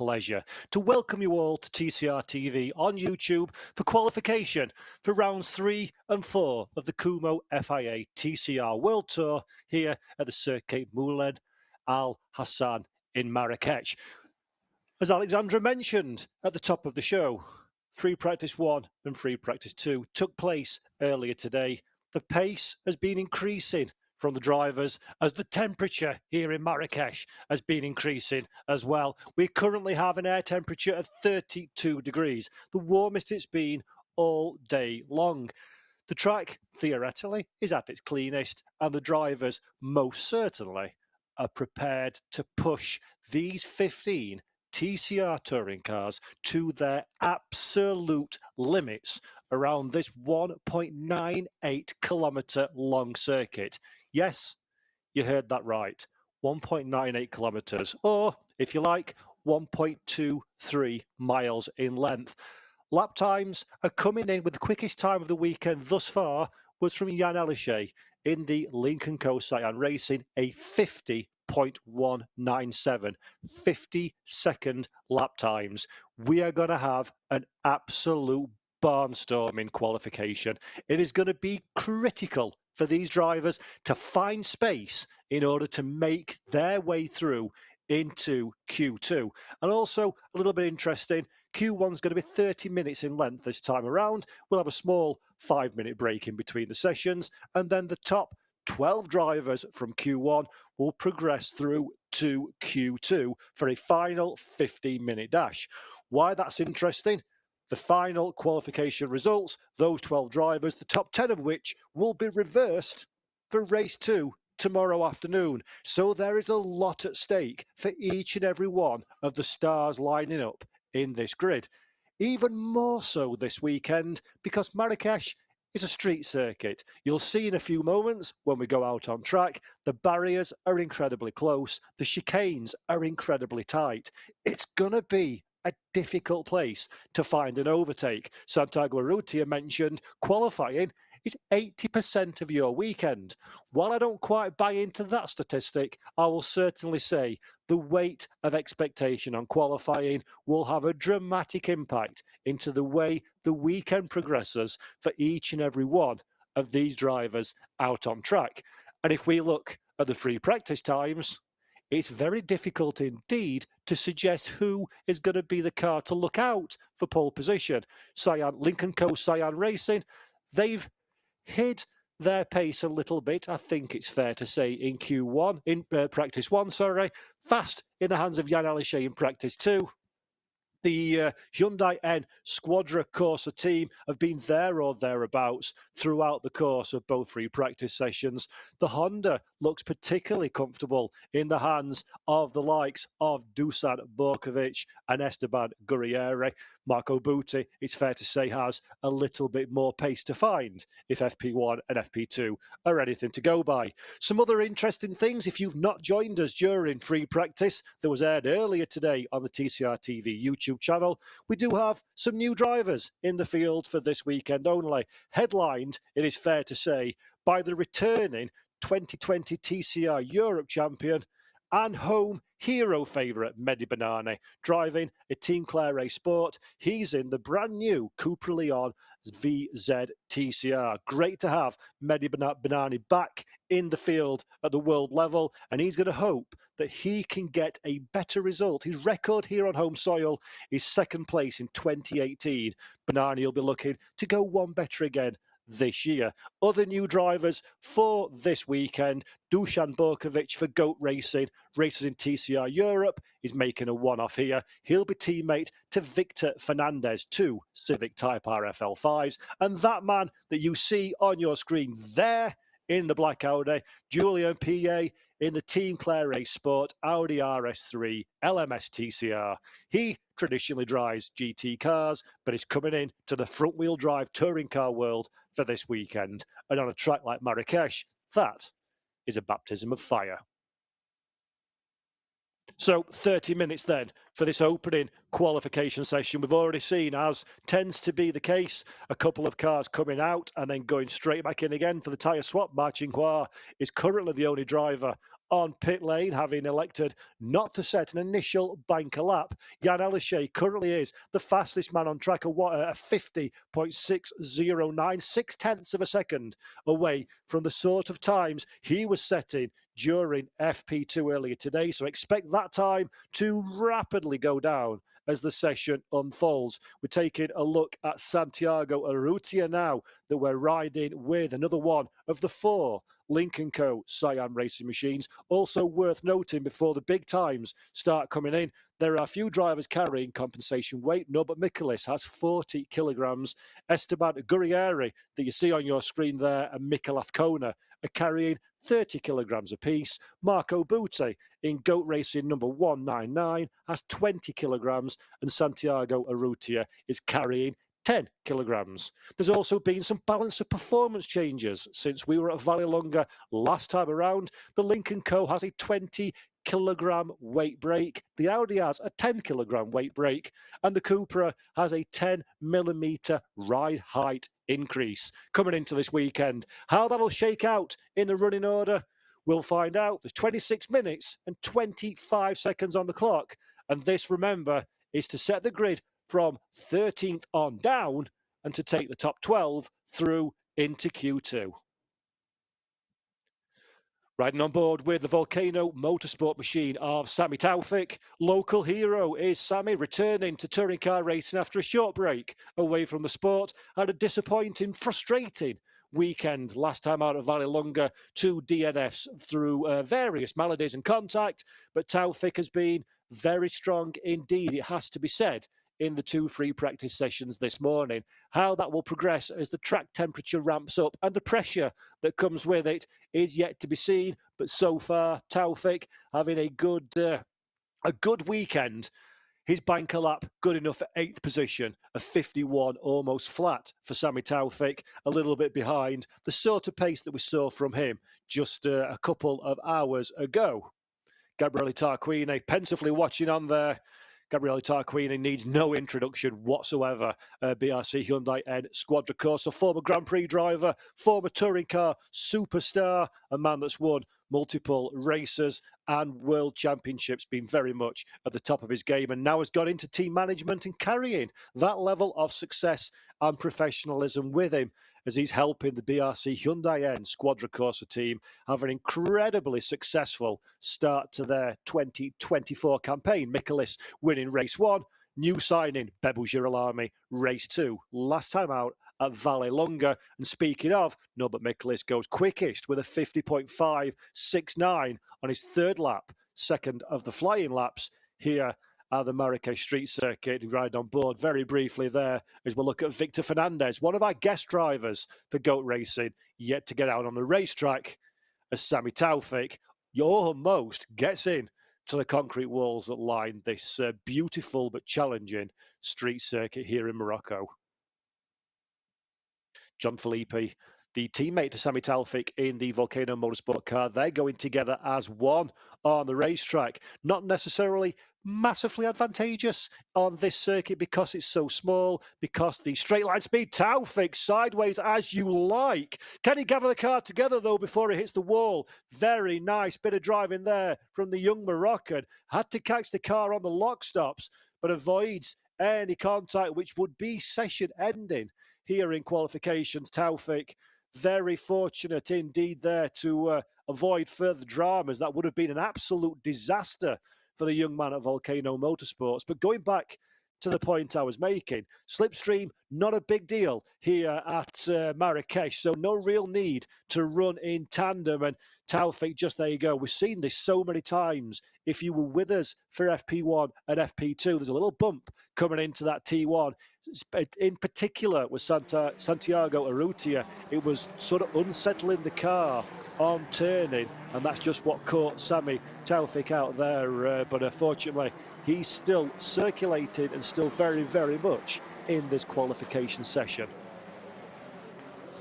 pleasure to welcome you all to TCR TV on YouTube for qualification for rounds 3 and 4 of the Kumho FIA TCR World Tour here at the Circuit Mouled Al Hassan in Marrakech. As Alexandra mentioned at the top of the show, free practice 1 and free practice 2 took place earlier today. The pace has been increasing from the drivers as the temperature here in Marrakech has been increasing as well. We currently have an air temperature of 32 degrees, the warmest it's been all day long. The track, theoretically, is at its cleanest, and the drivers most certainly are prepared to push these 15 TCR touring cars to their absolute limits around this 1.98 kilometre long circuit. Yes, you heard that right. 1.98 kilometres, or if you like, 1.23 miles in length. Lap times are coming in with the quickest time of the weekend thus far was from Jan Elishay in the Lincoln Co Cyan Racing, a 50.197, 50-second lap times. We are going to have an absolute barnstorming qualification. It is going to be critical for these drivers to find space in order to make their way through into Q2. And also, a little bit interesting, Q1 is going to be 30 minutes in length this time around. We'll have a small 5-minute break in between the sessions, and then the top 12 drivers from Q1 will progress through to Q2 for a final 15-minute dash. Why that's interesting? The final qualification results, those 12 drivers, the top 10 of which will be reversed for race 2 tomorrow afternoon. So there is a lot at stake for each and every one of the stars lining up in this grid. Even more so this weekend because Marrakech is a street circuit. You'll see in a few moments when we go out on track, the barriers are incredibly close. The chicanes are incredibly tight. It's going to be a difficult place to find an overtake. Santiago Urrutia mentioned qualifying is 80% of your weekend. While I don't quite buy into that statistic, I will certainly say the weight of expectation on qualifying will have a dramatic impact into the way the weekend progresses for each and every one of these drivers out on track. And if we look at the free practice times, it's very difficult indeed to suggest who is going to be the car to look out for pole position. Lincoln Co Cyan Racing, they've hid their pace a little bit, I think it's fair to say, in Q1, in practice 1, fast in the hands of Jan Elishay in practice 2. The Hyundai N Squadra Corsa team have been there or thereabouts throughout the course of both free practice sessions. The Honda looks particularly comfortable in the hands of the likes of Dusan Borkovic and Esteban Gurriere. Marco Butti, it's fair to say, has a little bit more pace to find if FP1 and FP2 are anything to go by. Some other interesting things, if you've not joined us during free practice that was aired earlier today on the TCR TV YouTube channel, we do have some new drivers in the field for this weekend only. Headlined, it is fair to say, by the returning 2020 TCR Europe champion and home hero favourite Mehdi Benani, driving a Team Clare Sport. He's in the brand new Cupra Leon VZ TCR. Great to have Mehdi Benani back in the field at the world level, and he's going to hope that he can get a better result. His record here on home soil is second place in 2018. Benani will be looking to go one better again this year. Other new drivers for this weekend, Dusan Borkovic for GOAT Racing, races in TCR Europe, is making a one-off here. He'll be teammate to Victor Fernandez, 2 Civic Type R FL5s. And that man that you see on your screen there in the black Audi, Julian Pillet in the Team Clare Sport Audi RS3 LMS TCR. He traditionally drives GT cars, but is coming in to the front-wheel drive touring car world for this weekend. And on a track like Marrakech, that is a baptism of fire. So 30 minutes then for this opening qualification session. We've already seen, as tends to be the case, a couple of cars coming out and then going straight back in again for the tyre swap. Marcin Hua is currently the only driver on pit lane, having elected not to set an initial banker lap. Jan Elishay currently is the fastest man on track, a 50.609, 6/10 of a second away from the sort of times he was setting during FP2 earlier today. So expect that time to rapidly go down as the session unfolds. We're taking a look at Santiago Urrutia now that we're riding with another one of the 4 Lynk & Co Cyan racing machines. Also worth noting before the big times start coming in, there are a few drivers carrying compensation weight. Norbert Michaelis has 40 kilograms. Esteban Gurrieri, that you see on your screen there, and Mikel Afkona are carrying 30 kilograms apiece. Marco Butti in GOAT Racing number 199 has 20 kilograms, and Santiago Urrutia is carrying 10 kilograms. There's also been some balance of performance changes since we were at Vallelunga last time around. The Lynk & Co has a 20 kilogram weight break. The Audi has a 10 kilogram weight break, and the Cupra has a 10 millimeter ride height increase coming into this weekend. How that'll shake out in the running order, we'll find out. There's 26 minutes and 25 seconds on the clock, and this, remember, is to set the grid from 13th on down and to take the top 12 through into Q2. Riding on board with the Volcano Motorsport machine of Sami Taufik. Local hero is Sami, returning to touring car racing after a short break away from the sport. Had a disappointing, frustrating weekend last time out of Vallelunga, 2 DNFs through various maladies and contact. But Taufik has been very strong indeed, it has to be said, in the 2 free practice sessions this morning. How that will progress as the track temperature ramps up and the pressure that comes with it is yet to be seen. But so far, Taufik having a good weekend. His banker lap good enough for 8th position, a 51 almost flat for Sami Taufik, a little bit behind the sort of pace that we saw from him just a couple of hours ago. Gabriele Tarquini pensively watching on there. Gabriele Tarquini needs no introduction whatsoever. BRC Hyundai N Squadra Corsa, former Grand Prix driver, former touring car superstar, a man that's won multiple races and world championships, been very much at the top of his game, and now has got into team management and carrying that level of success and professionalism with him as he's helping the BRC Hyundai N Squadra Corsa team have an incredibly successful start to their 2024 campaign. Michaelis winning race 1, new signing Bebo Girolami race 2, last time out at Vallelunga. And speaking of, Norbert Michaelis goes quickest with a 50.569 on his 3rd lap, 2nd of the flying laps here at the Marrakech Street Circuit. Ride on board very briefly there as we'll look at Victor Fernandez, one of our guest drivers for GOAT Racing, yet to get out on the racetrack as Sami Taufik almost gets in to the concrete walls that line this beautiful but challenging street circuit here in Morocco. John Filippi, the teammate to Sami Taufik in the Volcano Motorsport car, they're going together as one on the racetrack. Not necessarily massively advantageous on this circuit because it's so small, because the straight line speed, Taufik sideways as you like. Can he gather the car together though before it hits the wall? Very nice bit of driving there from the young Moroccan. Had to catch the car on the lock stops, but avoids any contact which would be session ending here in qualifications. Taufik very fortunate indeed there to avoid further dramas. That would have been an absolute disaster for the young man at Volcano Motorsports. But going back to the point I was making, slipstream, not a big deal here at Marrakech, so no real need to run in tandem. And Taufik, just there you go. We've seen this so many times. If you were with us for FP1 and FP2, there's a little bump coming into that T1. In particular with Santiago Urrutia, it was sort of unsettling the car on turning, and that's just what caught Sami Taufik out there. But unfortunately, he's still circulating and still very, very much in this qualification session.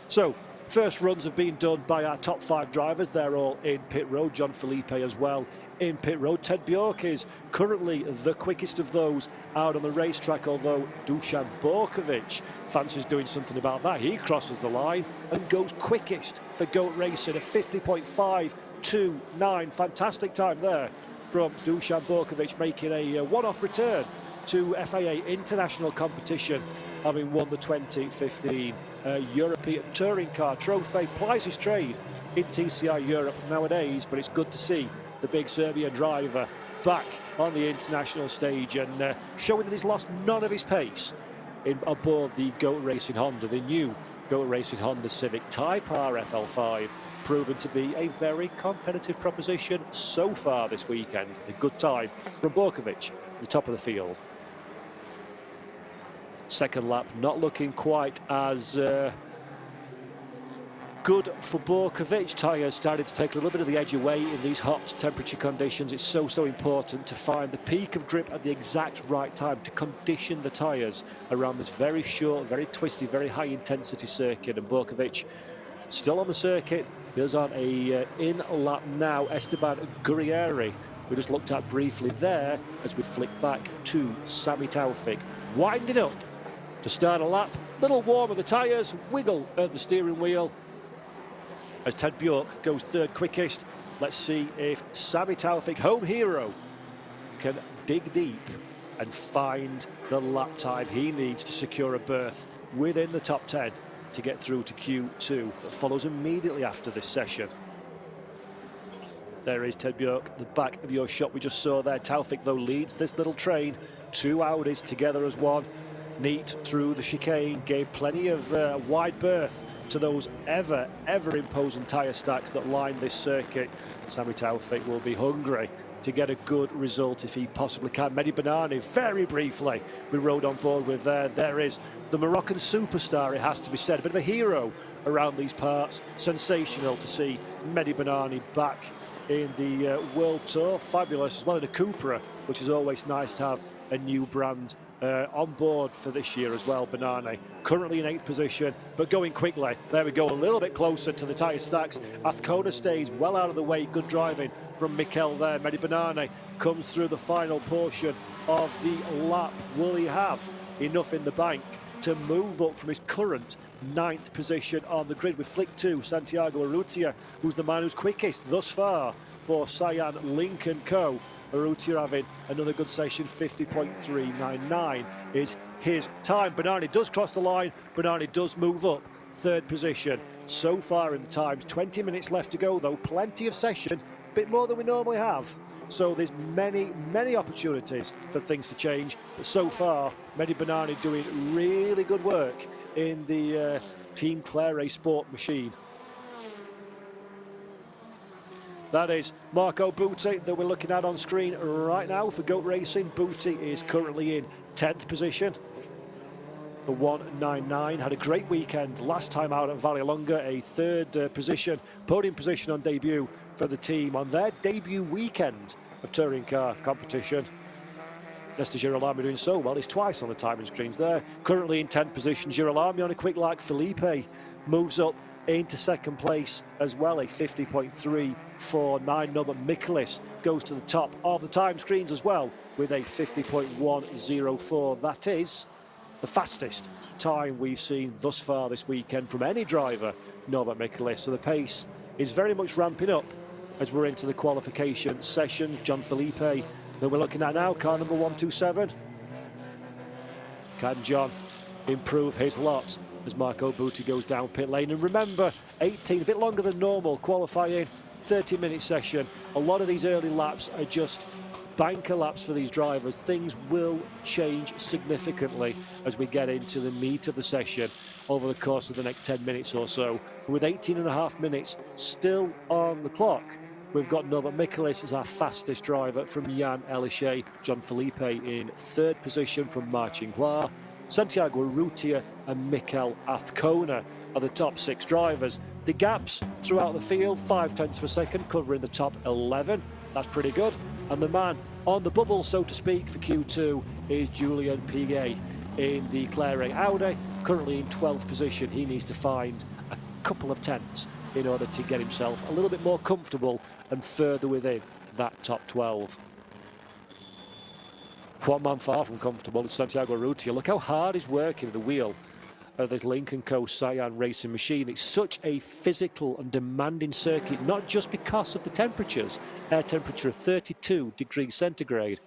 So, first runs have been done by our top 5 drivers. They're all in pit road. John Filippi as well in pit road. Ted Bjork is currently the quickest of those out on the racetrack, although Dusan Borkovic fancies doing something about that. He crosses the line and goes quickest for GOAT Racing, a 50.5 2:09. Fantastic time there from Dusan Borkovic, making a one-off return to FIA international competition, having won the 2015 European Touring Car Trophy. Plies his trade in TCR Europe nowadays, but it's good to see the big Serbian driver back on the international stage and showing that he's lost none of his pace aboard the Goat Racing Honda, the new Goat Racing Honda Civic Type R FL5, proven to be a very competitive proposition so far this weekend. A good time from Borkovic at the top of the field. Second lap not looking quite as good for Borkovic. Tyres started to take a little bit of the edge away in these hot temperature conditions. It's so important to find the peak of grip at the exact right time to condition the tyres around this very short, very twisty, very high intensity circuit. And Borkovic still on the circuit. He's on a in-lap now. Esteban Gurrieri, we just looked at briefly there as we flick back to Sami Taufik. Winding up to start a lap. Little warm of the tyres, wiggle of the steering wheel as Ted Bjork goes third quickest. Let's see if Sami Taufik, home hero, can dig deep and find the lap time he needs to secure a berth within the top 10 to get through to Q2 that follows immediately after this session. There is Ted Bjork, the back of your shot we just saw there. Taufik, though, leads this little train. Two Audis together as one. Neat through the chicane, gave plenty of wide berth to those ever imposing tyre stacks that line this circuit. Sami Taufik will be hungry to get a good result if he possibly can. Mehdi Banani, very briefly, we rode on board with there. There is the Moroccan superstar, it has to be said, a bit of a hero around these parts. Sensational to see Mehdi Banani back in the World Tour. Fabulous as well in a Cupra, which is always nice to have a new brand on board for this year as well. Banani currently in 8th position, but going quickly. There we go, a little bit closer to the tyre stacks. Athkona stays well out of the way. Good driving from Mikel there. Mehdi Banani comes through the final portion of the lap. Will he have enough in the bank to move up from his current 9th position on the grid? We flick to Santiago Urrutia, who's the man who's quickest thus far for Cyan Link & Co. Urrutia having another good session. 50.399 is his time. Banani does cross the line. Banani does move up 3rd position so far in the times. 20 minutes left to go though. Plenty of session, a bit more than we normally have. So there's many opportunities for things to change. But so far, Mehdi Banani doing really good work in the Team Clare Sport machine. That is Marco Butti that we're looking at on screen right now for Goat Racing. Butti is currently in 10th position. The 199 had a great weekend last time out at Vallelonga, a 3rd position, podium position on debut for the team on their debut weekend of touring car competition. Nesta Girolami doing so well. He's twice on the timing screens there. Currently in 10th position, Girolami on a quick like. Felipe moves up into 2nd place as well, a 50.349 number. Mikulis goes to the top of the time screens as well with a 50.104. That is the fastest time we've seen thus far this weekend from any driver, Norbert Mikulis. So the pace is very much ramping up as we're into the qualification sessions. John Felipe that we're looking at now, car number 127. Can John improve his lot as Marco Butti goes down pit lane? And remember, 18, a bit longer than normal qualifying, 30-minute session. A lot of these early laps are just banker laps for these drivers. Things will change significantly as we get into the meat of the session over the course of the next 10 minutes or so. But with 18.5 minutes still on the clock, we've got Norbert Mikulis as our fastest driver from Jan Elishay. John Felipe in 3rd position from Ma Qinghua. Santiago Urrutia and Mikel Athkona are the top 6 drivers. The gaps throughout the field, 0.5 of a second, covering the top 11. That's pretty good. And the man on the bubble, so to speak, for Q2 is Julien Piguet in the Clare Audi, currently in 12th position. He needs to find a couple of tenths in order to get himself a little bit more comfortable and further within that top 12. One man far from comfortable is Santiago Urrutia. Look how hard he's working the wheel of this Lincoln Co. Cyan racing machine. It's such a physical and demanding circuit, not just because of the temperatures, air temperature of 32 degrees centigrade,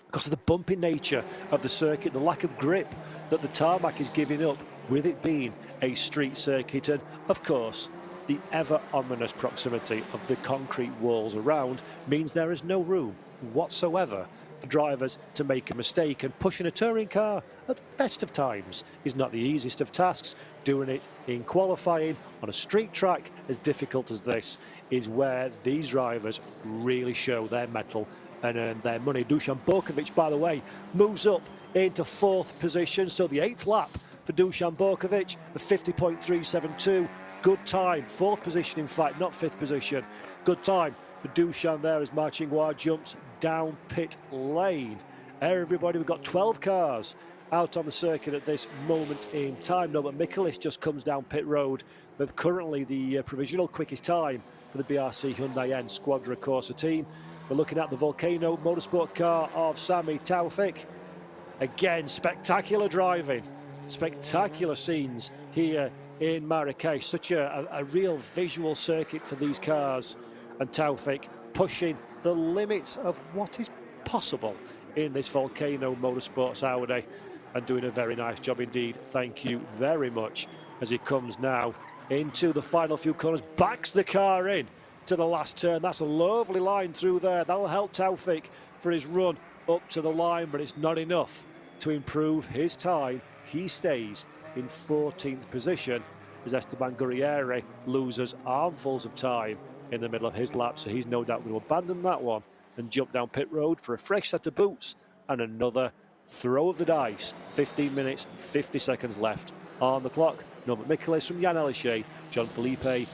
because of the bumpy nature of the circuit, the lack of grip that the tarmac is giving up with it being a street circuit, and of course the ever ominous proximity of the concrete walls around means there is no room whatsoever for drivers to make a mistake, and pushing a touring car at the best of times is not the easiest of tasks. Doing it in qualifying on a street track as difficult as this is where these drivers really show their mettle and earn their money. Dusan Borkovic, by the way, moves up into 4th position, so the 8th lap for Dusan Borkovic of 50.372. Good time, 4th position in fact, not 5th position. Good time for Dusan there as Marchingois jumps down pit lane. Everybody, we've got 12 cars out on the circuit at this moment in time. Norbert Mikulis just comes down pit road with currently the provisional quickest time for the BRC Hyundai N Squadra Corsa team. We're looking at the Volcano Motorsport car of Sami Taufik. Again, spectacular driving, spectacular scenes here in Marrakech. Such a real visual circuit for these cars, and Taufik pushing the limits of what is possible in this Volcano Motorsports Audi, and doing a very nice job indeed. Thank you very much. As he comes now into the final few corners, backs the car in to the last turn. That's a lovely line through there. That'll help Taufik for his run up to the line, but it's not enough to improve his time. He stays in 14th position as Esteban Gurriere loses armfuls of time in the middle of his lap, so he's no doubt going to abandon that one and jump down pit road for a fresh set of boots and another throw of the dice. 15 minutes, 50 seconds left on the clock. Norbert Mikulis from Jan Elishay, John Felipe,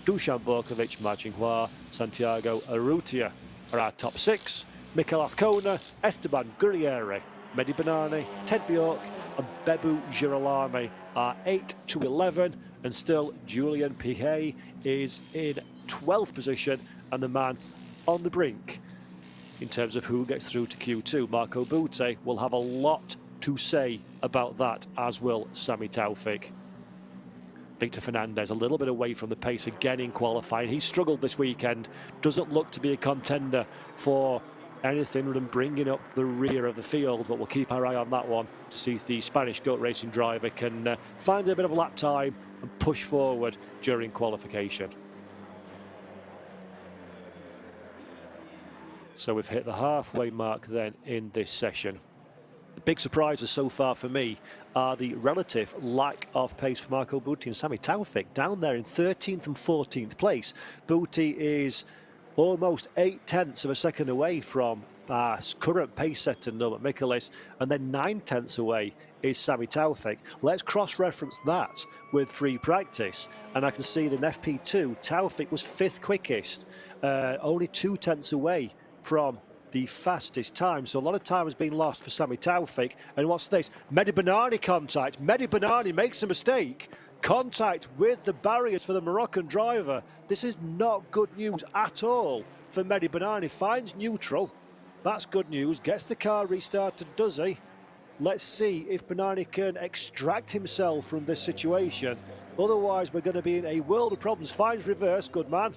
Dusan Borkovic, Marchingois, Santiago Urrutia are our top 6. Mikel Azcona, Esteban Gurriere, Mehdi Banani, Ted Bjork and Bebu Girolami are 8 to 11, and still Julian Piquet is in 12th position and the man on the brink in terms of who gets through to Q2. Marco Butte will have a lot to say about that, as will Sami Taufik. Victor Fernandez a little bit away from the pace again in qualifying. He struggled this weekend, doesn't look to be a contender for anything other than bringing up the rear of the field, but we'll keep our eye on that one to see if the Spanish goat racing driver can find a bit of lap time and push forward during qualification. So we've hit the halfway mark then in this session. The big surprises so far for me are the relative lack of pace for Marco Butte and Sami Taufik, down there in 13th and 14th place. Butte is almost 0.8 of a second away from current pace setter Norbert Mikulis, and then 0.9 away is Sami Taufik. Let's cross-reference that with free practice, and I can see that in FP2 Taufik was 5th quickest, only 0.2 away from the fastest time. So a lot of time has been lost for Sami Taufik. And what's this? Mehdi Banani contact. Mehdi Banani makes a mistake. Contact with the barriers for the Moroccan driver. This is not good news at all for Mehdi Banani. Finds neutral. That's good news. Gets the car restarted, does he? Let's see if Banani can extract himself from this situation. Otherwise, we're going to be in a world of problems. Finds reverse. Good man.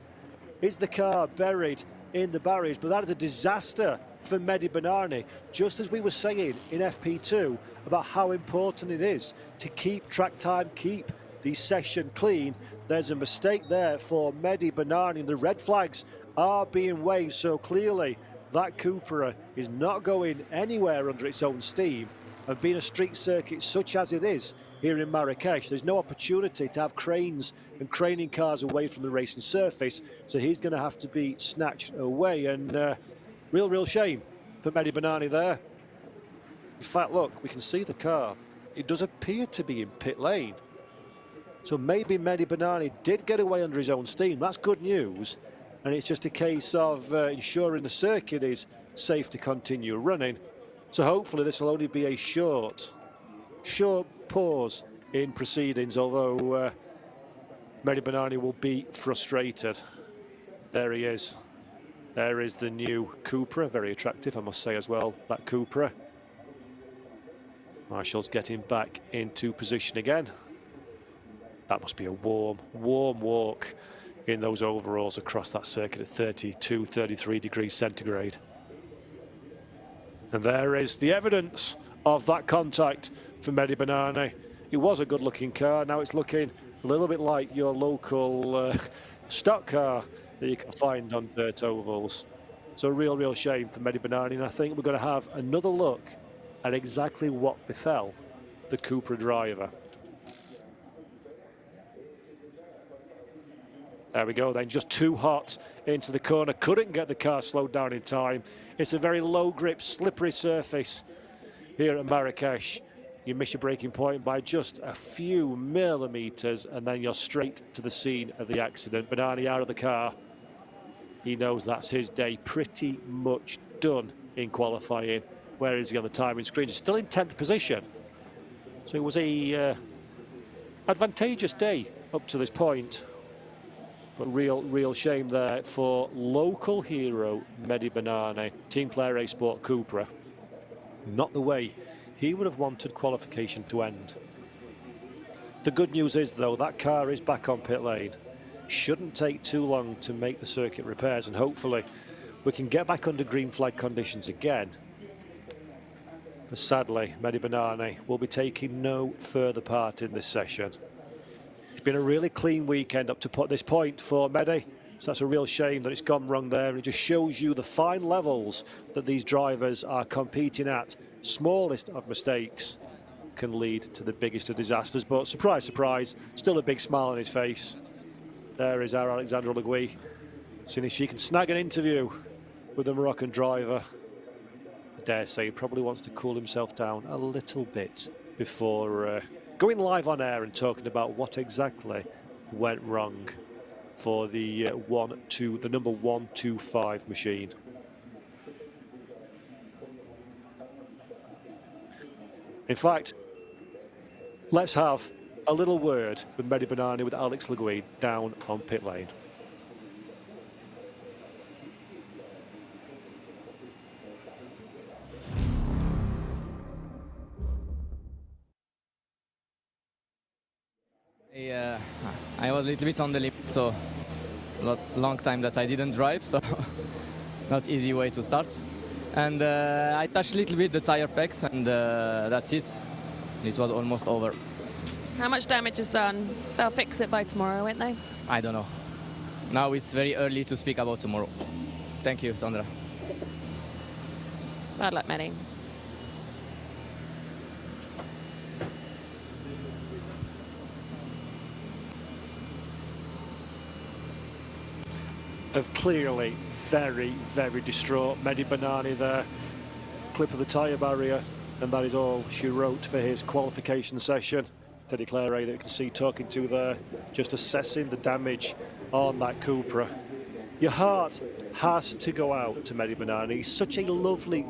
Is the car buried in the barriers? But that is a disaster for Mehdi Banani, just as we were saying in FP2 about how important it is to keep track time, keep the session clean. There's a mistake there for Mehdi Banani, and the red flags are being waved, so clearly that Cupra is not going anywhere under its own steam, and being a street circuit such as it is here in Marrakech, there's no opportunity to have cranes and craning cars away from the racing surface, so he's going to have to be snatched away, and real shame for Mehdi Banani there. In fact, look, we can see the car. It does appear to be in pit lane, so maybe Mehdi Banani did get away under his own steam. That's good news, and it's just a case of ensuring the circuit is safe to continue running. So hopefully this will only be a short pause in proceedings, although Mehdi Banani will be frustrated. There he is. There is the new Cupra, very attractive, I must say as well, that Cupra. Marshall's getting back into position again. That must be a warm walk in those overalls across that circuit at 32, 33 degrees centigrade. And there is the evidence of that contact for Mehdi Banani. It was a good-looking car. Now it's looking a little bit like your local stock car that you can find on dirt ovals. So a real shame for Mehdi Banani. And I think we're going to have another look at exactly what befell the Cupra driver. There we go then, just too hot into the corner. Couldn't get the car slowed down in time. It's a very low grip, slippery surface here at Marrakech. You miss your braking point by just a few millimeters and then you're straight to the scene of the accident. Banani out of the car. He knows that's his day, pretty much done in qualifying. Where is he on the timing screen? He's still in 10th position. So it was a advantageous day up to this point. But real shame there for local hero Mehdi Banani, Team Player A Sport Cupra. Not the way he would have wanted qualification to end. The good news is, though, that car is back on pit lane. Shouldn't take too long to make the circuit repairs, and hopefully we can get back under green flag conditions again. But sadly, Mehdi Banani will be taking no further part in this session. It's been a really clean weekend up to this point for Mehdi, so that's a real shame that it's gone wrong there. It just shows you the fine levels that these drivers are competing at. Smallest of mistakes can lead to the biggest of disasters, but surprise, surprise, still a big smile on his face. There is our Alexandra Legui. Soon as she can snag an interview with the Moroccan driver, I dare say he probably wants to cool himself down a little bit before going live on air and talking about what exactly went wrong for the number 125 machine. In fact, let's have a little word with Mehdi Banani with Alex Legui down on pit lane. I was a little bit on the limit, so long time that I didn't drive, so not easy way to start. And I touched a little bit the tire packs, and that's it. It was almost over. How much damage is done? They'll fix it by tomorrow, won't they? I don't know. Now it's very early to speak about tomorrow. Thank you, Sandra. Bad luck, Mehdi. Clearly very distraught Mehdi Banani there. Clip of the tyre barrier, and that is all she wrote for his qualification session. Teddy Clare that you can see talking to there, just assessing the damage on that Cupra. Your heart has to go out to Mehdi Banani. He's such a lovely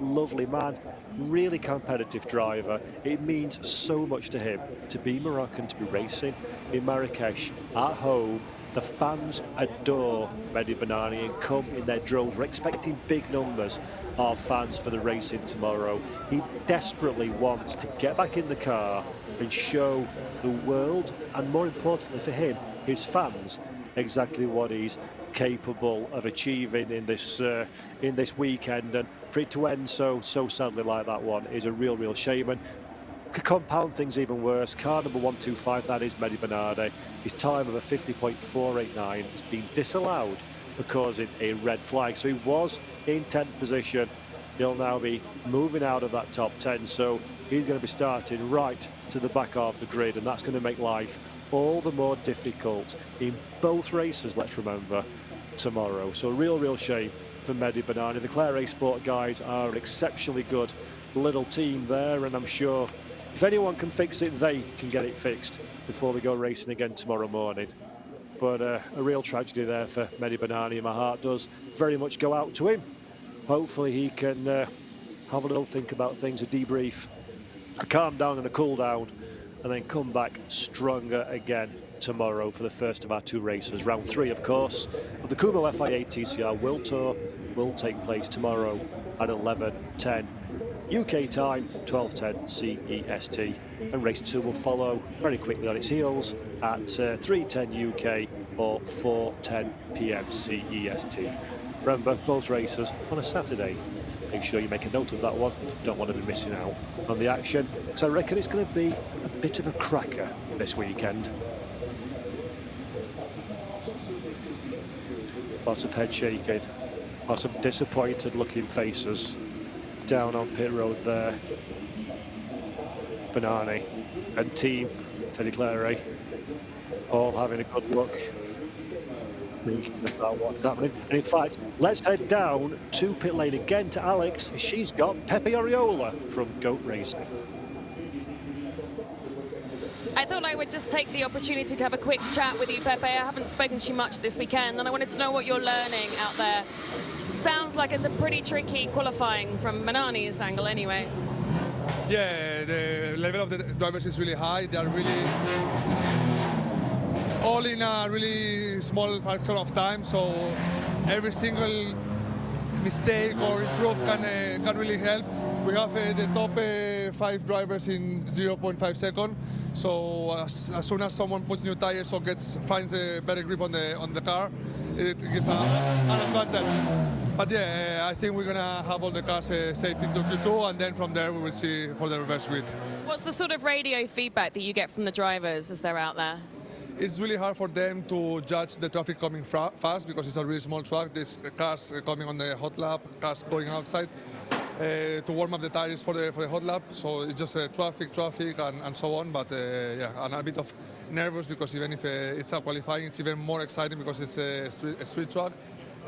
man, really competitive driver. It means so much to him to be Moroccan, to be racing in Marrakech at home. The fans adore Mehdi Banani and come in their droves. We're expecting big numbers of fans for the racing tomorrow. He desperately wants to get back in the car and show the world, and more importantly for him, his fans, exactly what he's capable of achieving in this weekend. And for it to end so sadly like that one is a real shame. And to compound things even worse, car number 125, that is Mehdi Banani. His time of a 50.489 has been disallowed for causing a red flag. So he was in 10th position. He'll now be moving out of that top 10. So he's going to be starting right to the back of the grid, and that's going to make life all the more difficult in both races, let's remember, tomorrow. So a real shame for Mehdi Banani. The Clare A Sport guys are an exceptionally good little team there, and I'm sure if anyone can fix it, they can get it fixed before we go racing again tomorrow morning. But a real tragedy there for Mehdi Banani, and my heart does very much go out to him. Hopefully he can have a little think about things, a debrief, a calm down and a cool down, and then come back stronger again tomorrow for the first of our two races. Round 3, of course, of the Kumho FIA TCR World Tour will take place tomorrow at 11:10 UK time 12:10 CEST, and race 2 will follow very quickly on its heels at 3:10 UK or 4:10 PM CEST. Remember, both races on a Saturday. Make sure you make a note of that one. Don't want to be missing out on the action. So I reckon it's going to be a bit of a cracker this weekend. Lots of head shaking, lots of disappointed looking faces down on pit road there. Bernani and team Teddy Clary all having a good look, thinking about what's happening. And in fact, let's head down to pit lane again to Alex. She's got Pepe Oriola from Goat Racing. I thought I would just take the opportunity to have a quick chat with you, Pepe. I haven't spoken to you much this weekend, and I wanted to know what you're learning out there. Sounds like it's a pretty tricky qualifying from Bernani's angle anyway. Yeah, the level of the drivers is really high. They are really all in a really small fraction of time, so every single mistake or improve can really help. We have the top 5 drivers in 0.5 seconds. So as soon as someone puts new tires or finds a better grip on the car, it gives an advantage. But yeah, I think we're gonna have all the cars safe into Q2, and then from there we will see for the reverse grid. What's the sort of radio feedback that you get from the drivers as they're out there? It's really hard for them to judge the traffic coming fast because it's a really small track. There's cars coming on the hot lap, cars going outside to warm up the tires for the hot lap. So it's just traffic, and so on. But yeah, and a bit of nervous because even if it's a qualifying, it's even more exciting because it's a street track.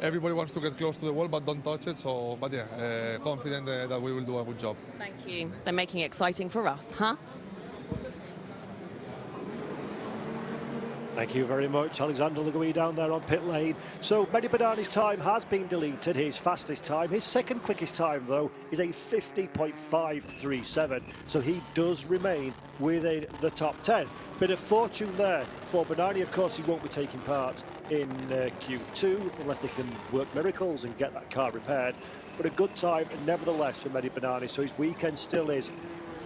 Everybody wants to get close to the wall, but don't touch it. So, but yeah, confident that we will do a good job. Thank you. They're making it exciting for us, huh? Thank you very much, Alexander Legui down there on pit lane. So Mehdi Bernani's time has been deleted, his fastest time. His second quickest time, though, is a 50.537. So he does remain within the top 10. Bit of fortune there for Bernani. Of course, he won't be taking part in Q2 unless they can work miracles and get that car repaired. But a good time, nevertheless, for Mehdi Bernani. So his weekend still is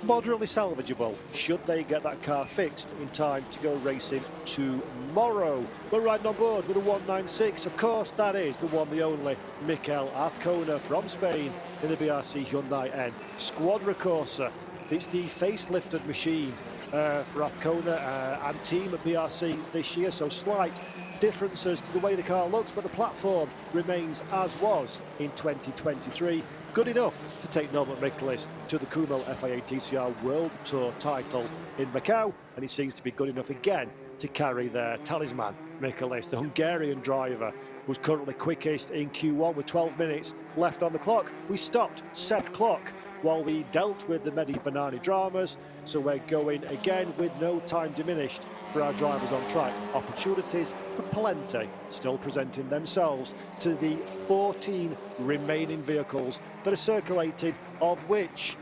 moderately salvageable should they get that car fixed in time to go racing tomorrow. We're riding on board with a 196. Of course, that is the one, the only Mikel Azcona from Spain in the BRC Hyundai N Squadra Corsa. It's the facelifted machine for Azcona and team at BRC this year, so slight differences to the way the car looks, but the platform remains as was in 2023. Good enough to take Norbert Michaelis to the Kumho FIA TCR World Tour title in Macau, and he seems to be good enough again to carry their talisman, Michaelis, the Hungarian driver, who's currently quickest in Q1 with 12 minutes left on the clock. We stopped said clock while we dealt with the Mehdi Bernani dramas, so we're going again with no time diminished for our drivers on track. Opportunities plenty still presenting themselves to the 14 remaining vehicles that are circulating, of which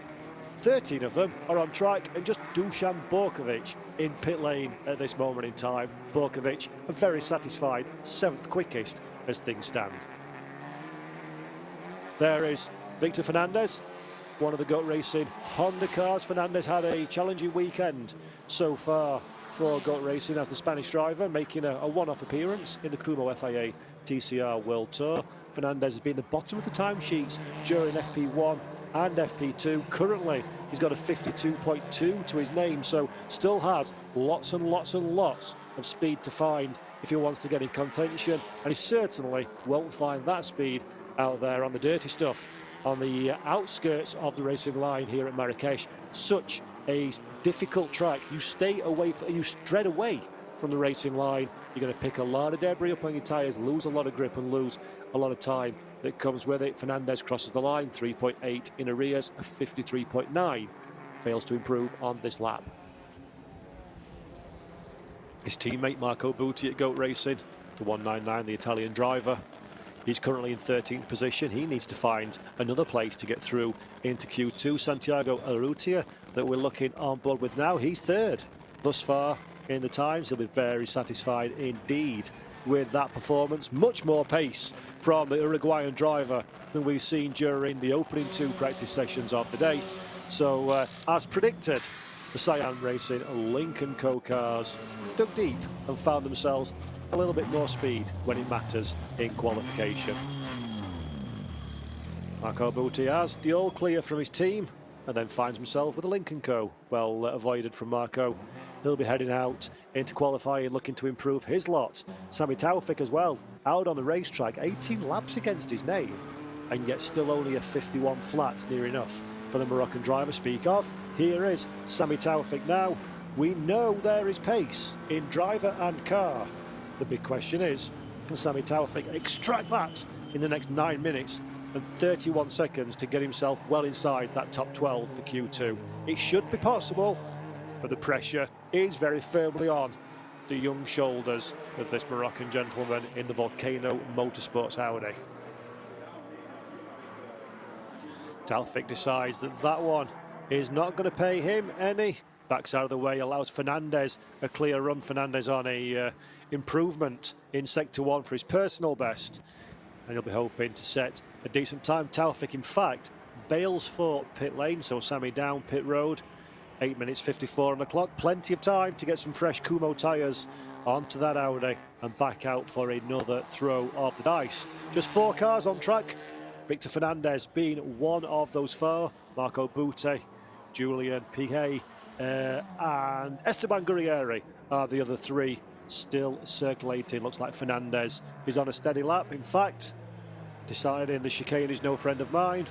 13 of them are on track, and just Dusan Borkovic in pit lane at this moment in time. Borkovic, a very satisfied 7th quickest as things stand. There is Victor Fernandez, one of the Goat Racing Honda cars. Fernandez had a challenging weekend so far for Goat Racing as the Spanish driver, making a one-off appearance in the Kumho FIA TCR World Tour. Fernandez has been the bottom of the timesheets during FP1 and FP2. Currently, he's got a 52.2 to his name, so still has lots and lots and lots of speed to find if he wants to get in contention, and he certainly won't find that speed out there on the dirty stuff, on the outskirts of the racing line here at Marrakech. Such a difficult track. You stay away, you straight away from the racing line. You're going to pick a lot of debris up on your tyres, lose a lot of grip and lose a lot of time that comes with it. Fernandez crosses the line, 3.8 in arrears, a 53.9. Fails to improve on this lap. His teammate Marco Butti at Goat Racing, the 199, the Italian driver, he's currently in 13th position. He needs to find another place to get through into Q2. Santiago Arrutia, that we're looking on board with now, he's 3rd thus far in the times. He'll be very satisfied indeed with that performance. Much more pace from the Uruguayan driver than we've seen during the opening 2 practice sessions of the day. So, as predicted, the Cyan Racing Lincoln Co cars dug deep and found themselves a little bit more speed when it matters in qualification. Marco Butti has the all clear from his team and then finds himself with a Lincoln Co. Well avoided from Marco. He'll be heading out into qualifying, looking to improve his lot. Sami Taufik as well, out on the racetrack, 18 laps against his name, and yet still only a 51 flat, near enough for the Moroccan driver. Speak of, here is Sami Taufik now. We know there is pace in driver and car. The big question is, can Sami Taufik extract that in the next 9 minutes and 31 seconds to get himself well inside that top 12 for Q2? It should be possible, but the pressure is very firmly on the young shoulders of this Moroccan gentleman in the Volcano Motorsports Audi. Taufik decides that that one is not going to pay him any. Backs out of the way, allows Fernandez a clear run. Fernandez on a improvement in Sector 1 for his personal best. And he'll be hoping to set a decent time. Taufik, in fact, bails for pit lane, so Sami down pit road. 8 minutes 54 on the clock. Plenty of time to get some fresh Kumho tyres onto that Audi and back out for another throw of the dice. Just 4 cars on track. Victor Fernandez being one of those 4. Marco Butti, Julian Piquet, and Esteban Guerrieri are the other 3 still circulating. Looks like Fernandez is on a steady lap. In fact, deciding the chicane is no friend of mine,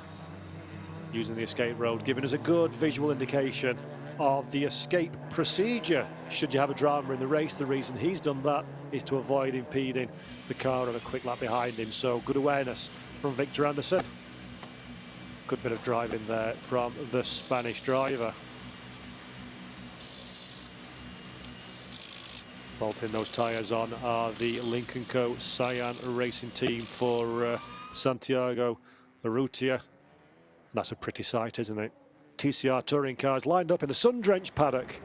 using the escape road, giving us a good visual indication of the escape procedure should you have a drama in the race. The reason he's done that is to avoid impeding the car on a quick lap behind him. So good awareness from Victor Anderson. Good bit of driving there from the Spanish driver. Bolting those tyres on are the Lincoln Co. Cyan Racing team for Santiago Urrutia. That's a pretty sight, isn't it? TCR touring cars lined up in the sun-drenched paddock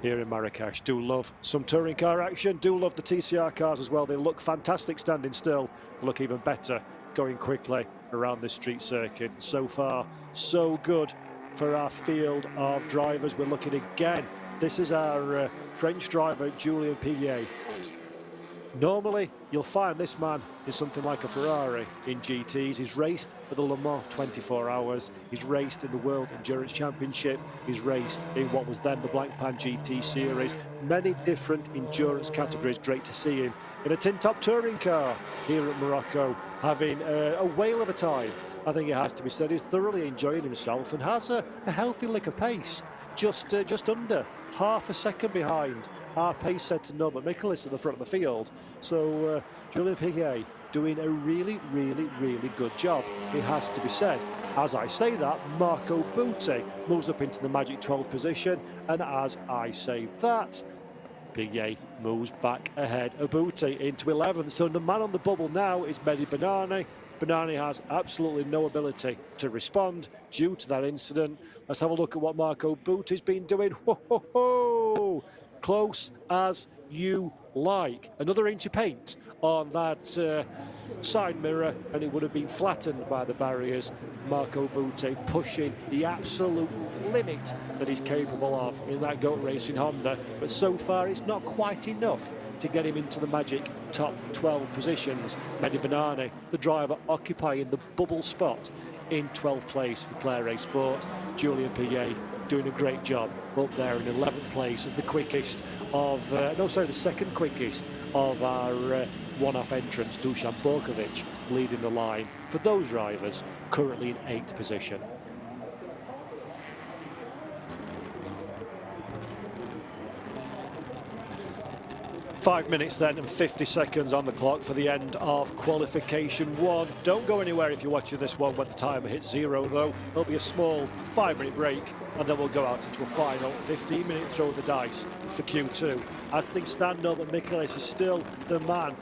here in Marrakech. Do love some touring car action, do love the TCR cars as well. They look fantastic standing still. They look even better going quickly around this street circuit. So far, so good for our field of drivers. We're looking again. This is our French driver, Julian Piquet. Normally, you'll find this man is something like a Ferrari in GTs. He's raced for the Le Mans 24 Hours. He's raced in the World Endurance Championship. He's raced in what was then the Blancpain GT Series. Many different endurance categories. Great to see him in a tin-top touring car here at Morocco, having a whale of a time. I think it has to be said. He's thoroughly enjoying himself and has a healthy lick of pace. Just under half a second behind our pace setter Norbert Michaelis at the front of the field. So Julian Piquet doing a really, really, really good job, it has to be said. As I say that, Marco Butti moves up into the magic 12th position, and as I say that, Piquet moves back ahead of Butti into 11th. So the man on the bubble now is Mehdi Benani. Benani has absolutely no ability to respond due to that incident. Let's have a look at what Marco Butti's been doing. Ho, ho, ho. Close as you like. Another inch of paint on that side mirror and it would have been flattened by the barriers. Marco Butti pushing the absolute limit that he's capable of in that GOAT Racing Honda, but so far it's not quite enough to get him into the magic top 12 positions. Mehdi Benani, the driver, occupying the bubble spot in 12th place for Claire Sport. Julian Piquet doing a great job up there in 11th place as the quickest of, the second quickest of our one-off entrants, Dusan Borkovic, leading the line for those drivers, currently in 8th position. Five minutes then and 50 seconds on the clock for the end of qualification 1. Don't go anywhere if you're watching this one when the timer hits 0 though. There'll be a small 5-minute break and then we'll go out into a final 15-minute throw of the dice for Q2. As things stand, Norbert Michaelis is still the man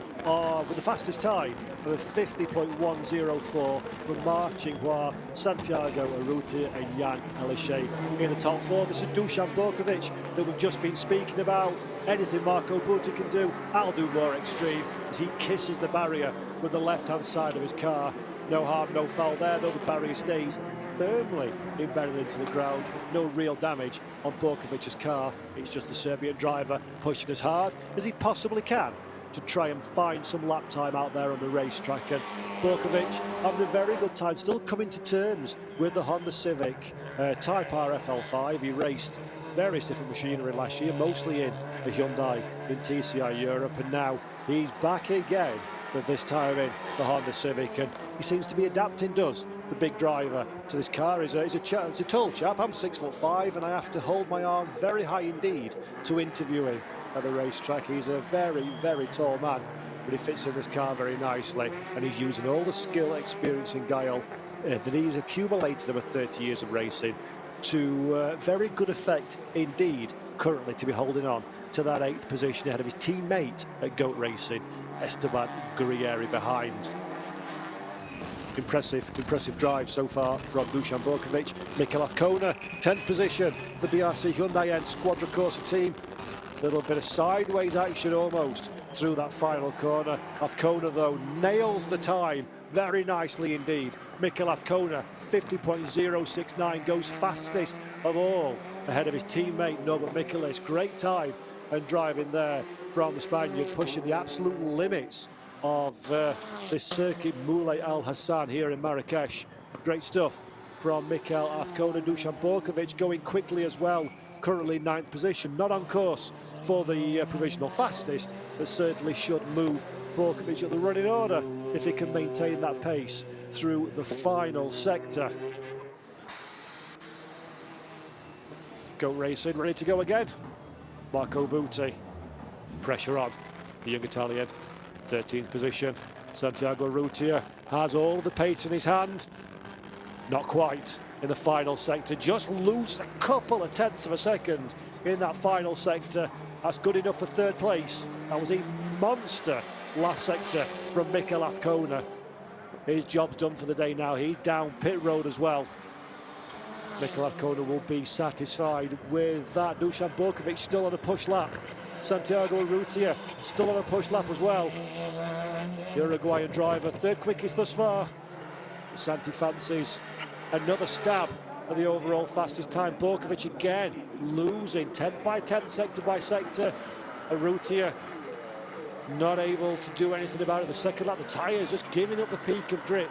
with the fastest time of 50.104 from Ma Qinghua, Santiago Urrutia and Jan Elishay in the top 4. This is Dusan Borkovic that we've just been speaking about. Anything Marco Butti can do, I'll do more extreme, as he kisses the barrier with the left-hand side of his car. No harm, no foul there, though the barrier stays firmly embedded into the ground. No real damage on Borkovic's car. It's just the Serbian driver pushing as hard as he possibly can to try and find some lap time out there on the racetrack. And Borkovic having a very good time, still coming to terms with the Honda Civic Type R FL5. He raced various different machinery last year, mostly in a Hyundai in TCR Europe, and now he's back again, but this time in the Honda Civic, and he seems to be adapting, does the big driver, to this car. He's a tall chap. I'm 6'5", and I have to hold my arm very high indeed to interview him at the racetrack. He's a very, very tall man, but he fits in this car very nicely, and he's using all the skill, experience and guile that he's accumulated over 30 years of racing to very good effect indeed, currently, to be holding on to that 8th position ahead of his teammate at Goat Racing, Esteban Guerrieri, behind. Impressive drive so far from Dusan Borkovic. Mikel Afkona, 10th position, the BRC Hyundai N Squadra Corsa team. Little bit of sideways action almost through that final corner. Afkona, though, nails the time very nicely indeed. Mikel Afkona, 50.069, goes fastest of all ahead of his teammate Norbert Michelis. Great time and driving there from the Spaniard, pushing the absolute limits of this circuit Moulay Al Hassan here in Marrakech. Great stuff from Mikel Afkona. Dusan Borkovic going quickly as well, currently 9th position, not on course for the provisional fastest, but certainly should move Borkovic at the running order if he can maintain that pace through the final sector. Goat Racing ready to go again. Marco Butti, pressure on the young Italian, 13th position. Santiago Rutia has all of the pace in his hand. Not quite in the final sector, just loses a couple of tenths of a second in that final sector. That's good enough for 3rd place. That was a monster last sector from Mikel Afkona. His job's done for the day now. He's down pit road as well. Mikel Afkona will be satisfied with that. Dusan Borkovic still on a push lap. Santiago Urrutia still on a push lap as well. Uruguayan driver, 3rd quickest thus far. Santi fancies another stab at the overall fastest time. Borkovic again losing 10th by 10th, sector by sector. Urrutia not able to do anything about it. The second lap, the tyres just giving up the peak of grip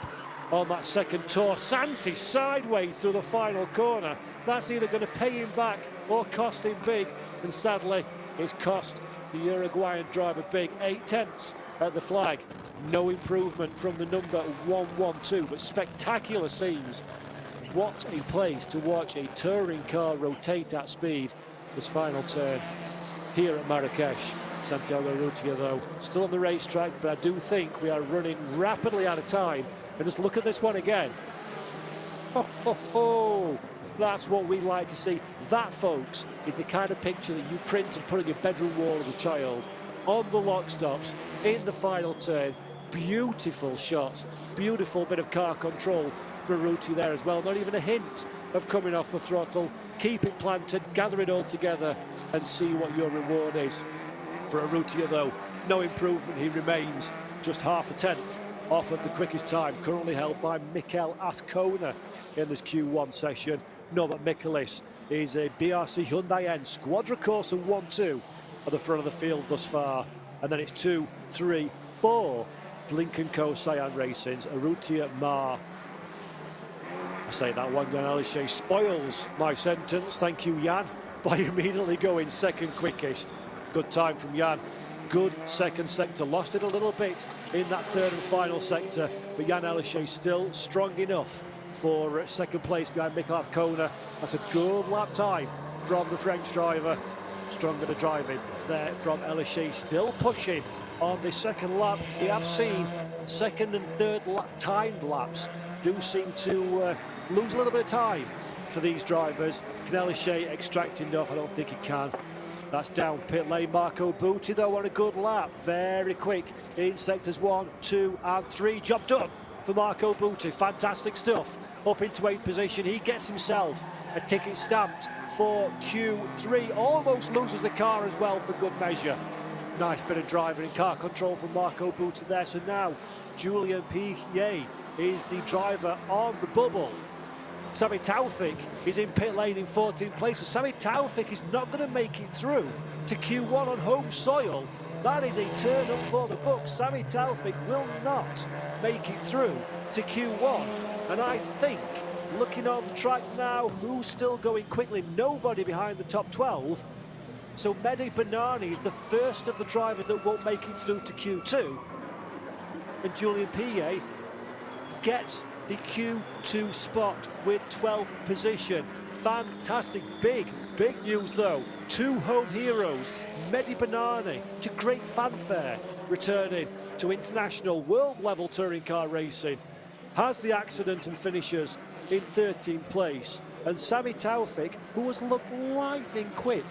on that second tour. Santi sideways through the final corner. That's either going to pay him back or cost him big, and sadly it's cost the Uruguayan driver big. 8 tenths at the flag. No improvement from the number 112, but spectacular scenes. What a place to watch a touring car rotate at speed. This final turn here at Marrakech. Santiago Urrutia, though, still on the racetrack, but I do think we are running rapidly out of time. And just look at this one again. Oh, that's what we like to see. That, folks, is the kind of picture that you print and put on your bedroom wall as a child. On the lock stops, in the final turn. Beautiful shots, beautiful bit of car control for Urrutia there as well. Not even a hint of coming off the throttle. Keep it planted, gather it all together, and see what your reward is. For Urrutia, though, no improvement. He remains just half a tenth off of the quickest time, currently held by Mikel Afkona in this Q1 session. Norbert Michelis is a BRC Hyundai N Squadra Corsa 1-2 at the front of the field thus far. And then it's 2, 3, 4 Lincoln Co. Cyan Racing's Urrutia Mar. I say that one, Jan Elishay spoils my sentence. Thank you, Jan, by immediately going 2nd quickest. Good time from Jan. Good second sector. Lost it a little bit in that 3rd and final sector, but Jan Elishay still strong enough for 2nd place behind Mikel Afkona. That's a good lap time from the French driver. Stronger to driving there from Elishay, still pushing on the 2nd lap. We have seen 2nd and 3rd lap timed laps do seem to lose a little bit of time for these drivers. Can Elishay extract enough? I don't think he can. That's down pit lane. Marco Butti, though, on a good lap. Very quick in sectors 1, 2 and 3. Job done for Marco Butti. Fantastic stuff. Up into 8th position. He gets himself a ticket stamped for Q3. Almost loses the car as well for good measure. Nice bit of driving and car control from Marco Buta there. So now Julian Piquet is the driver on the bubble. Sami Taufik is in pit lane in 14th place. So Sami Taufik is not going to make it through to Q1 on home soil. That is a turn up for the books. Sami Taufik will not make it through to Q1. And I think, looking on the track now, who's still going quickly? Nobody behind the top 12. So Mehdi Banani is the first of the drivers that won't make it through to Q2. And Julian Piquet gets the Q2 spot with 12th position. Fantastic, big news though. Two home heroes, Mehdi Banani, to great fanfare, returning to international world level touring car racing. Has the accident and finishes in 13th place. And Sami Taufik, who has looked lightning quick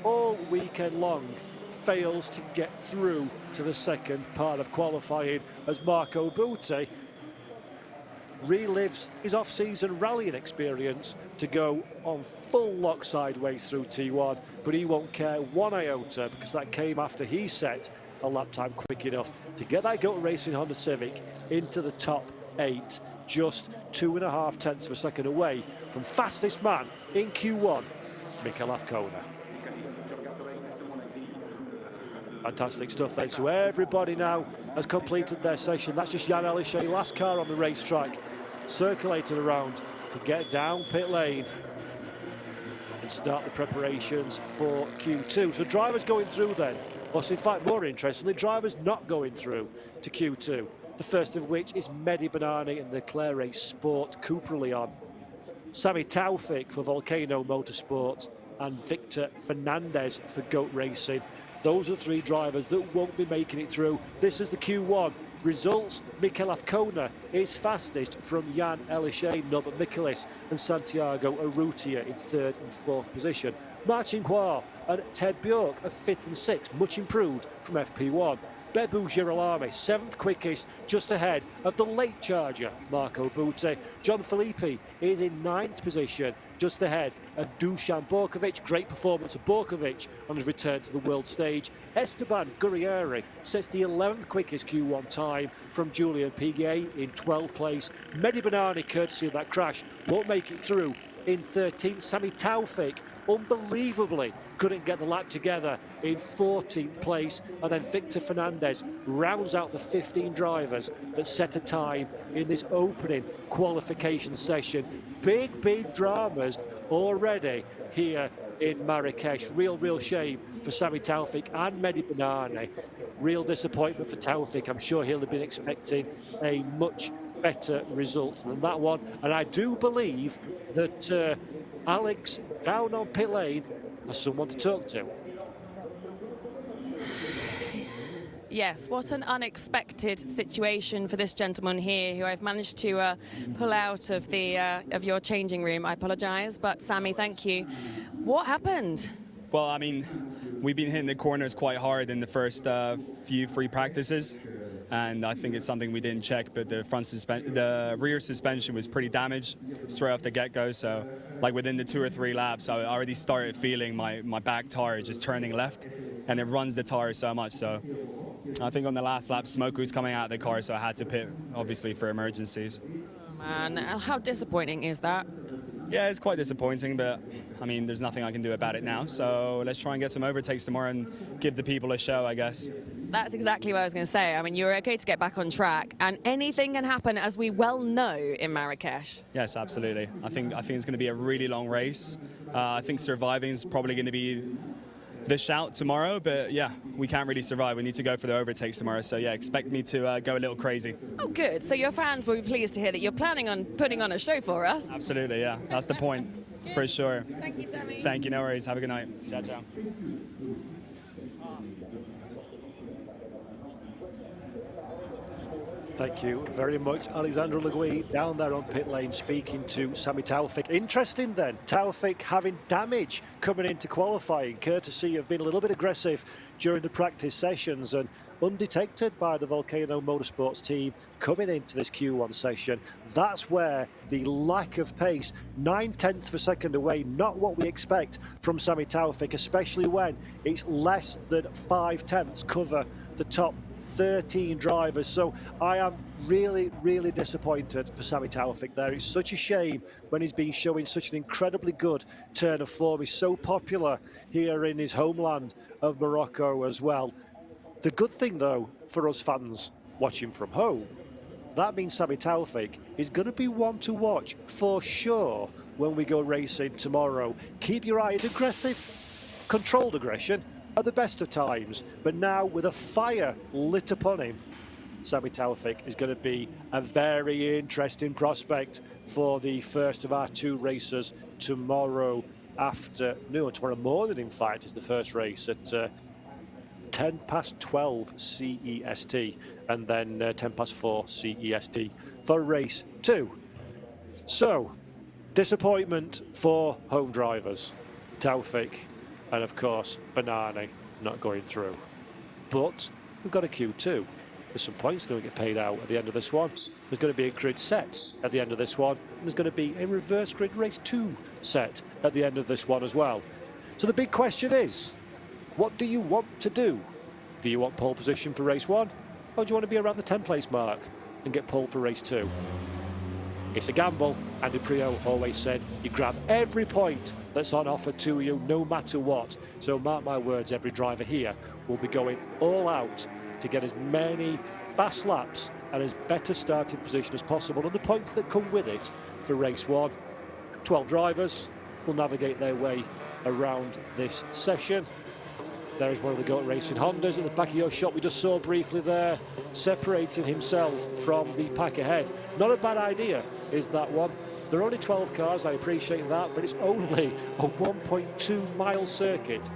all weekend long, fails to get through to the second part of qualifying as Marco Buta relives his off-season rallying experience to go on full lock sideways through T1, but he won't care one iota because that came after he set a lap time quick enough to get that GOAT Racing Honda Civic into the top 8, just 2.5 tenths of a second away from fastest man in Q1, Mikel Afkona. Fantastic stuff then. So everybody now has completed their session. That's just Jan Elishay, last car on the racetrack, circulated around to get down pit lane and start the preparations for Q2. So drivers going through then, or in fact more interestingly, drivers not going through to Q2. The first of which is Mehdi Banani in the Clare Sport Cupra Leon, Sami Taufik for Volcano Motorsport, and Victor Fernandez for GOAT Racing. Those are three drivers that won't be making it through. This is the Q1 results. Mikel Afkona is fastest from Jan Elishay, Norbert Michelis and Santiago Urrutia in 3rd and 4th position. Martin Hua and Ted Bjork are 5th and 6th, much improved from FP1. Bebu Girolami, 7th quickest, just ahead of the late charger, Marco Buta. John Filippi is in 9th position, just ahead of Dusan Borkovic. Great performance of Borkovic on his return to the world stage. Esteban Gurrieri sets the 11th quickest Q1 time from Julian Piquet in 12th place. Mehdi Banani, courtesy of that crash, won't make it through in 13th. Sami Taufik, unbelievably, couldn't get the lap together in 14th place. And then Victor Fernandez rounds out the 15 drivers that set a time in this opening qualification session. Big dramas already here in Marrakech. Real shame for Sami Taufik and Mehdi Banani. Real disappointment for Taufik. I'm sure he'll have been expecting a much better result than that one. And I do believe that Alex down on pit lane has someone to talk to. Yes, what an unexpected situation for this gentleman here, who I've managed to pull out of the of your changing room. I apologise, but Sami, thank you. What happened? Well, I mean, we've been hitting the corners quite hard in the first few free practices, and I think it's something we didn't check, but the rear suspension was pretty damaged straight off the get-go. So, like within the 2 or 3 laps, I already started feeling my back tire just turning left, and it runs the tire so much. So, I think on the last lap, smoke was coming out of the car, so I had to pit, obviously, for emergencies. Oh, man, how disappointing is that? Yeah, it's quite disappointing, but I mean, there's nothing I can do about it now. So let's try and get some overtakes tomorrow and give the people a show, I guess. That's exactly what I was going to say. I mean, you're okay to get back on track, and anything can happen, as we well know, in Marrakech. Yes, absolutely. I think it's going to be a really long race. I think surviving is probably going to be the shout tomorrow, but yeah, we can't really survive. We need to go for the overtakes tomorrow, so yeah, expect me to go a little crazy. Oh, good. So your fans will be pleased to hear that you're planning on putting on a show for us. Absolutely, yeah. That's the point, for sure. Thank you, Sami. Thank you, no worries. Have a good night. Ciao, ciao. Thank you very much, Alexandra Legui, down there on pit lane speaking to Sami Taufik. Interesting then, Taufik having damage coming into qualifying, courtesy of being a little bit aggressive during the practice sessions and undetected by the Volcano Motorsports team coming into this Q1 session. That's where the lack of pace, 9/10 of a second away, not what we expect from Sami Taufik, especially when it's less than 5/10 cover the top 13 drivers. So I am really, really disappointed for Sami Taufik there. It's such a shame when he's been showing such an incredibly good turn of form. He's so popular here in his homeland of Morocco as well. The good thing, though, for us fans watching from home, that means Sami Taufik is going to be one to watch for sure when we go racing tomorrow. Keep your eye on aggressive, controlled aggression at the best of times, but now with a fire lit upon him, Sami Taufik is going to be a very interesting prospect for the first of our two races tomorrow afternoon. Tomorrow morning, in fact, is the first race at 12 CEST, and then 4 CEST for race 2. So, disappointment for home drivers, Taufik, and of course Banani not going through. But we've got a Q2. There's some points going to get paid out at the end of this one. There's going to be a grid set at the end of this one. And there's going to be a reverse grid race 2 set at the end of this one as well. So the big question is, what do you want to do? Do you want pole position for race 1? Or do you want to be around the 10th place mark and get pole for race 2? It's a gamble. Andy Prio always said you grab every point that's on offer to you, no matter what. So mark my words, every driver here will be going all out to get as many fast laps and as better starting position as possible, and the points that come with it for race 1. 12 drivers will navigate their way around this session. There is one of the GOAT Racing Hondas at the back of your shot we just saw briefly there, separating himself from the pack ahead. Not a bad idea, is that one. There are only 12 cars, I appreciate that, but it's only a 1.2 mile circuit.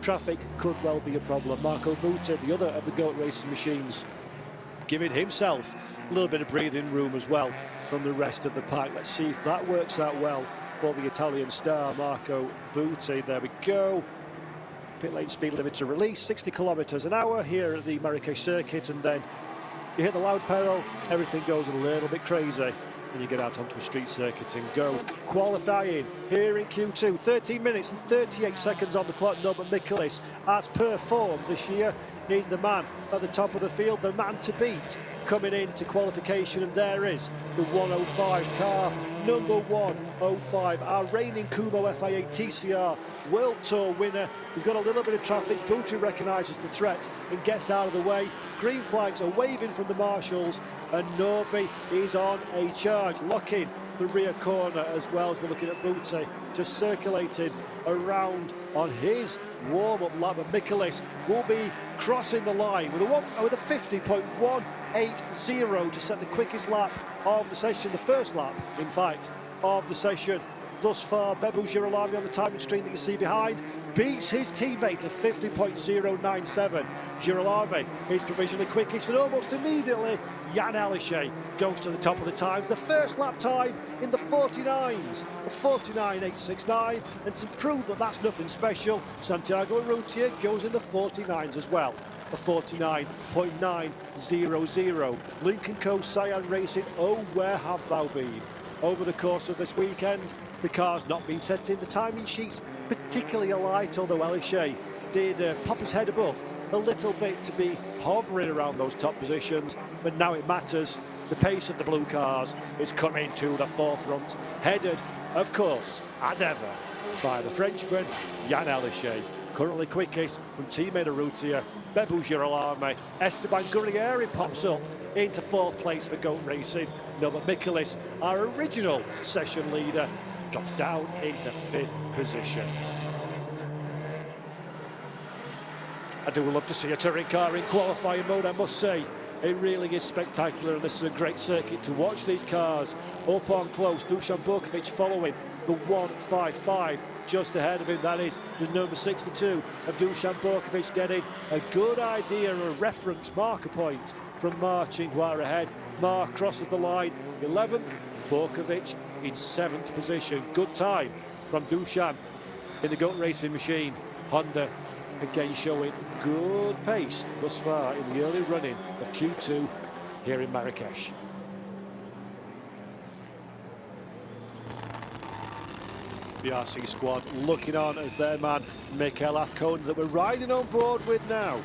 Traffic could well be a problem. Marco Butte, the other of the GOAT Racing machines, giving himself a little bit of breathing room as well from the rest of the pack. Let's see if that works out well for the Italian star, Marco Butte. There we go. Pit lane speed limiter release, 60 kilometers an hour here at the Marrakech circuit, and then you hit the loud pedal, everything goes a little bit crazy, and you get out onto a street circuit and go. Qualifying here in Q2, 13 minutes and 38 seconds on the clock. Norbert Michaelis, as per form this year, is the man at the top of the field, the man to beat coming into qualification, and there is the 105 car, number 105, our reigning Kumho FIA TCR World Tour winner. He's got a little bit of traffic. Butte recognises the threat and gets out of the way. Green flags are waving from the marshals, and Norby is on a charge, locking the rear corner as well as we're looking at Butte just circulating around on his warm-up lap. And Michaelis will be crossing the line with a 50.180 to set the quickest lap of the session, the first lap, in fact, of the session thus far. Bebu Girolami on the timing screen that you see behind beats his teammate of 50.097. Girolami is provisionally quickest, and almost immediately Jan Elishay goes to the top of the times. The first lap time in the 49s, a 49.869, and to prove that that's nothing special, Santiago Urrutia goes in the 49s as well, a 49.900. Lincoln Co. Cyan Racing, oh, where have thou been? Over the course of this weekend, the car's not been set in the timing sheets particularly alight, although Elishay did pop his head above a little bit to be hovering around those top positions, but now it matters. The pace of the blue cars is coming to the forefront, headed, of course, as ever, by the Frenchman Jan Elishay. Currently quickest from teammate Urrutia, Bebu Girolami. Esteban Gurrieri pops up into 4th place for GOAT Racing. Norbert Michaelis, our original session leader, drops down into 5th position. I do love to see a touring car in qualifying mode, I must say. It really is spectacular, and this is a great circuit to watch these cars up on close. Dusan Burkovic following the 155 just ahead of him. That is the number 62 of Dusan Borkovic, getting a good idea, a reference marker point from Marcin Guar ahead. Mar crosses the line, 11th, Borkovic in 7th position. Good time from Dusan in the GOAT racing machine. Honda again showing good pace thus far in the early running of Q2 here in Marrakech. The RC squad looking on as their man Mikel Afkona that we're riding on board with now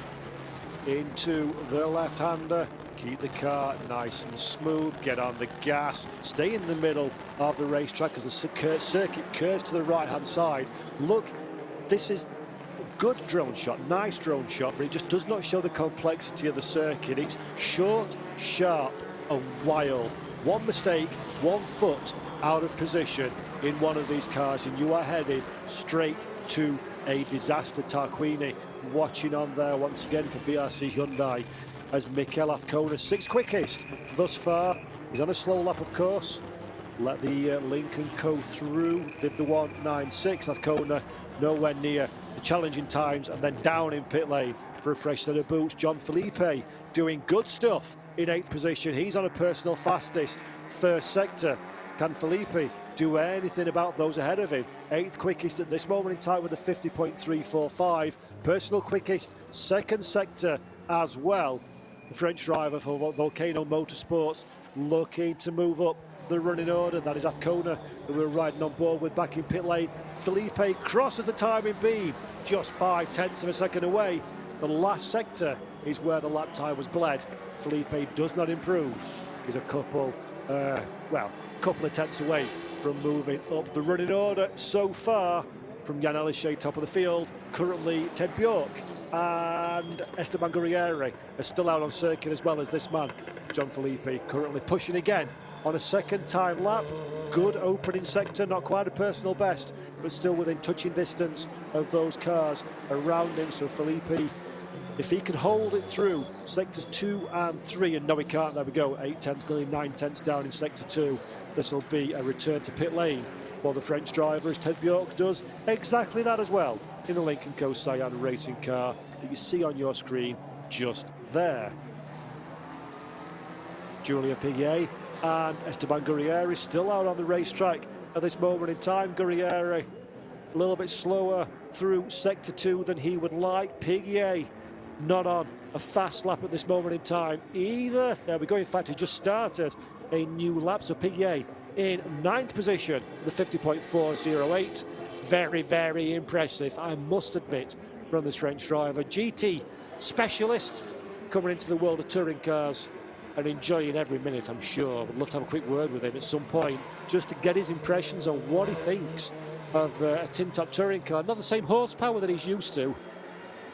into the left-hander. Keep the car nice and smooth, get on the gas, stay in the middle of the racetrack as the circuit curves to the right-hand side. Look, this is a good drone shot, nice drone shot, but it just does not show the complexity of the circuit. It's short, sharp and wild. One mistake, 1 foot out of position in one of these cars and you are headed straight to a disaster. Tarquini watching on there once again for BRC Hyundai as Mikel Afkona, 6th quickest thus far. He's on a slow lap, of course. Let the Lincoln Co through, did the 1.96. Afkona nowhere near the challenging times, and then down in pit lane for a fresh set of boots. John Felipe doing good stuff in 8th position. He's on a personal fastest, 1st sector. Can Felipe do anything about those ahead of him? 8th quickest at this moment in time with a 50.345. Personal quickest, 2nd sector as well. The French driver for Volcano Motorsports looking to move up the running order. That is Afkona that we're riding on board with back in pit lane. Felipe crosses the timing beam, just 0.5 of a second away. The last sector is where the lap time was bled. Felipe does not improve. He's a couple of tenths away from moving up the running order so far. From Jan Elishay, top of the field. Currently Ted Bjork and Esteban Guerrieri are still out on circuit, as well as this man, John Felipe, currently pushing again on a 2nd time lap. Good opening sector, not quite a personal best, but still within touching distance of those cars around him. So Felipe, if he could hold it through sectors 2 and 3, and no he can't, there we go, 8 tenths, nearly 9 tenths down in sector 2. This will be a return to pit lane for the French driver, as Ted Bjork does exactly that as well in the Lincoln Co Cyan racing car that you see on your screen just there. Julien Piguet and Esteban Guerrieri still out on the racetrack at this moment in time. Guerrieri a little bit slower through sector 2 than he would like. Piguet not on a fast lap at this moment in time either. There we go, in fact he just started a new lap. So Piguet in 9th position, the 50.408. Very, very impressive, I must admit, from this French driver. GT specialist coming into the world of touring cars and enjoying every minute, I'm sure. Would love to have a quick word with him at some point just to get his impressions on what he thinks of a tin top touring car. Not the same horsepower that he's used to.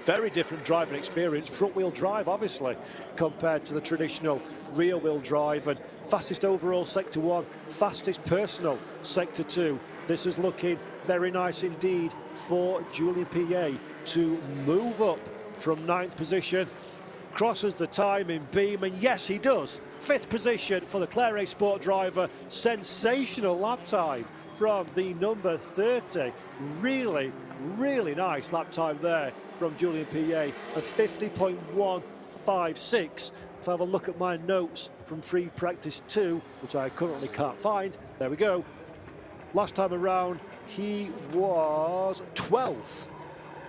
Very different driving experience, front-wheel drive obviously, compared to the traditional rear-wheel drive, and fastest overall sector 1, fastest personal sector 2. This is looking very nice indeed for Julien Piguet to move up from 9th position. Crosses the timing beam, and yes he does. 5th position for the Claret Sport driver. Sensational lap time from the number 30. Really, really nice lap time there from Julien Piguet, a 50.156. If I have a look at my notes from free practice 2, which I currently can't find, there we go. Last time around he was 12th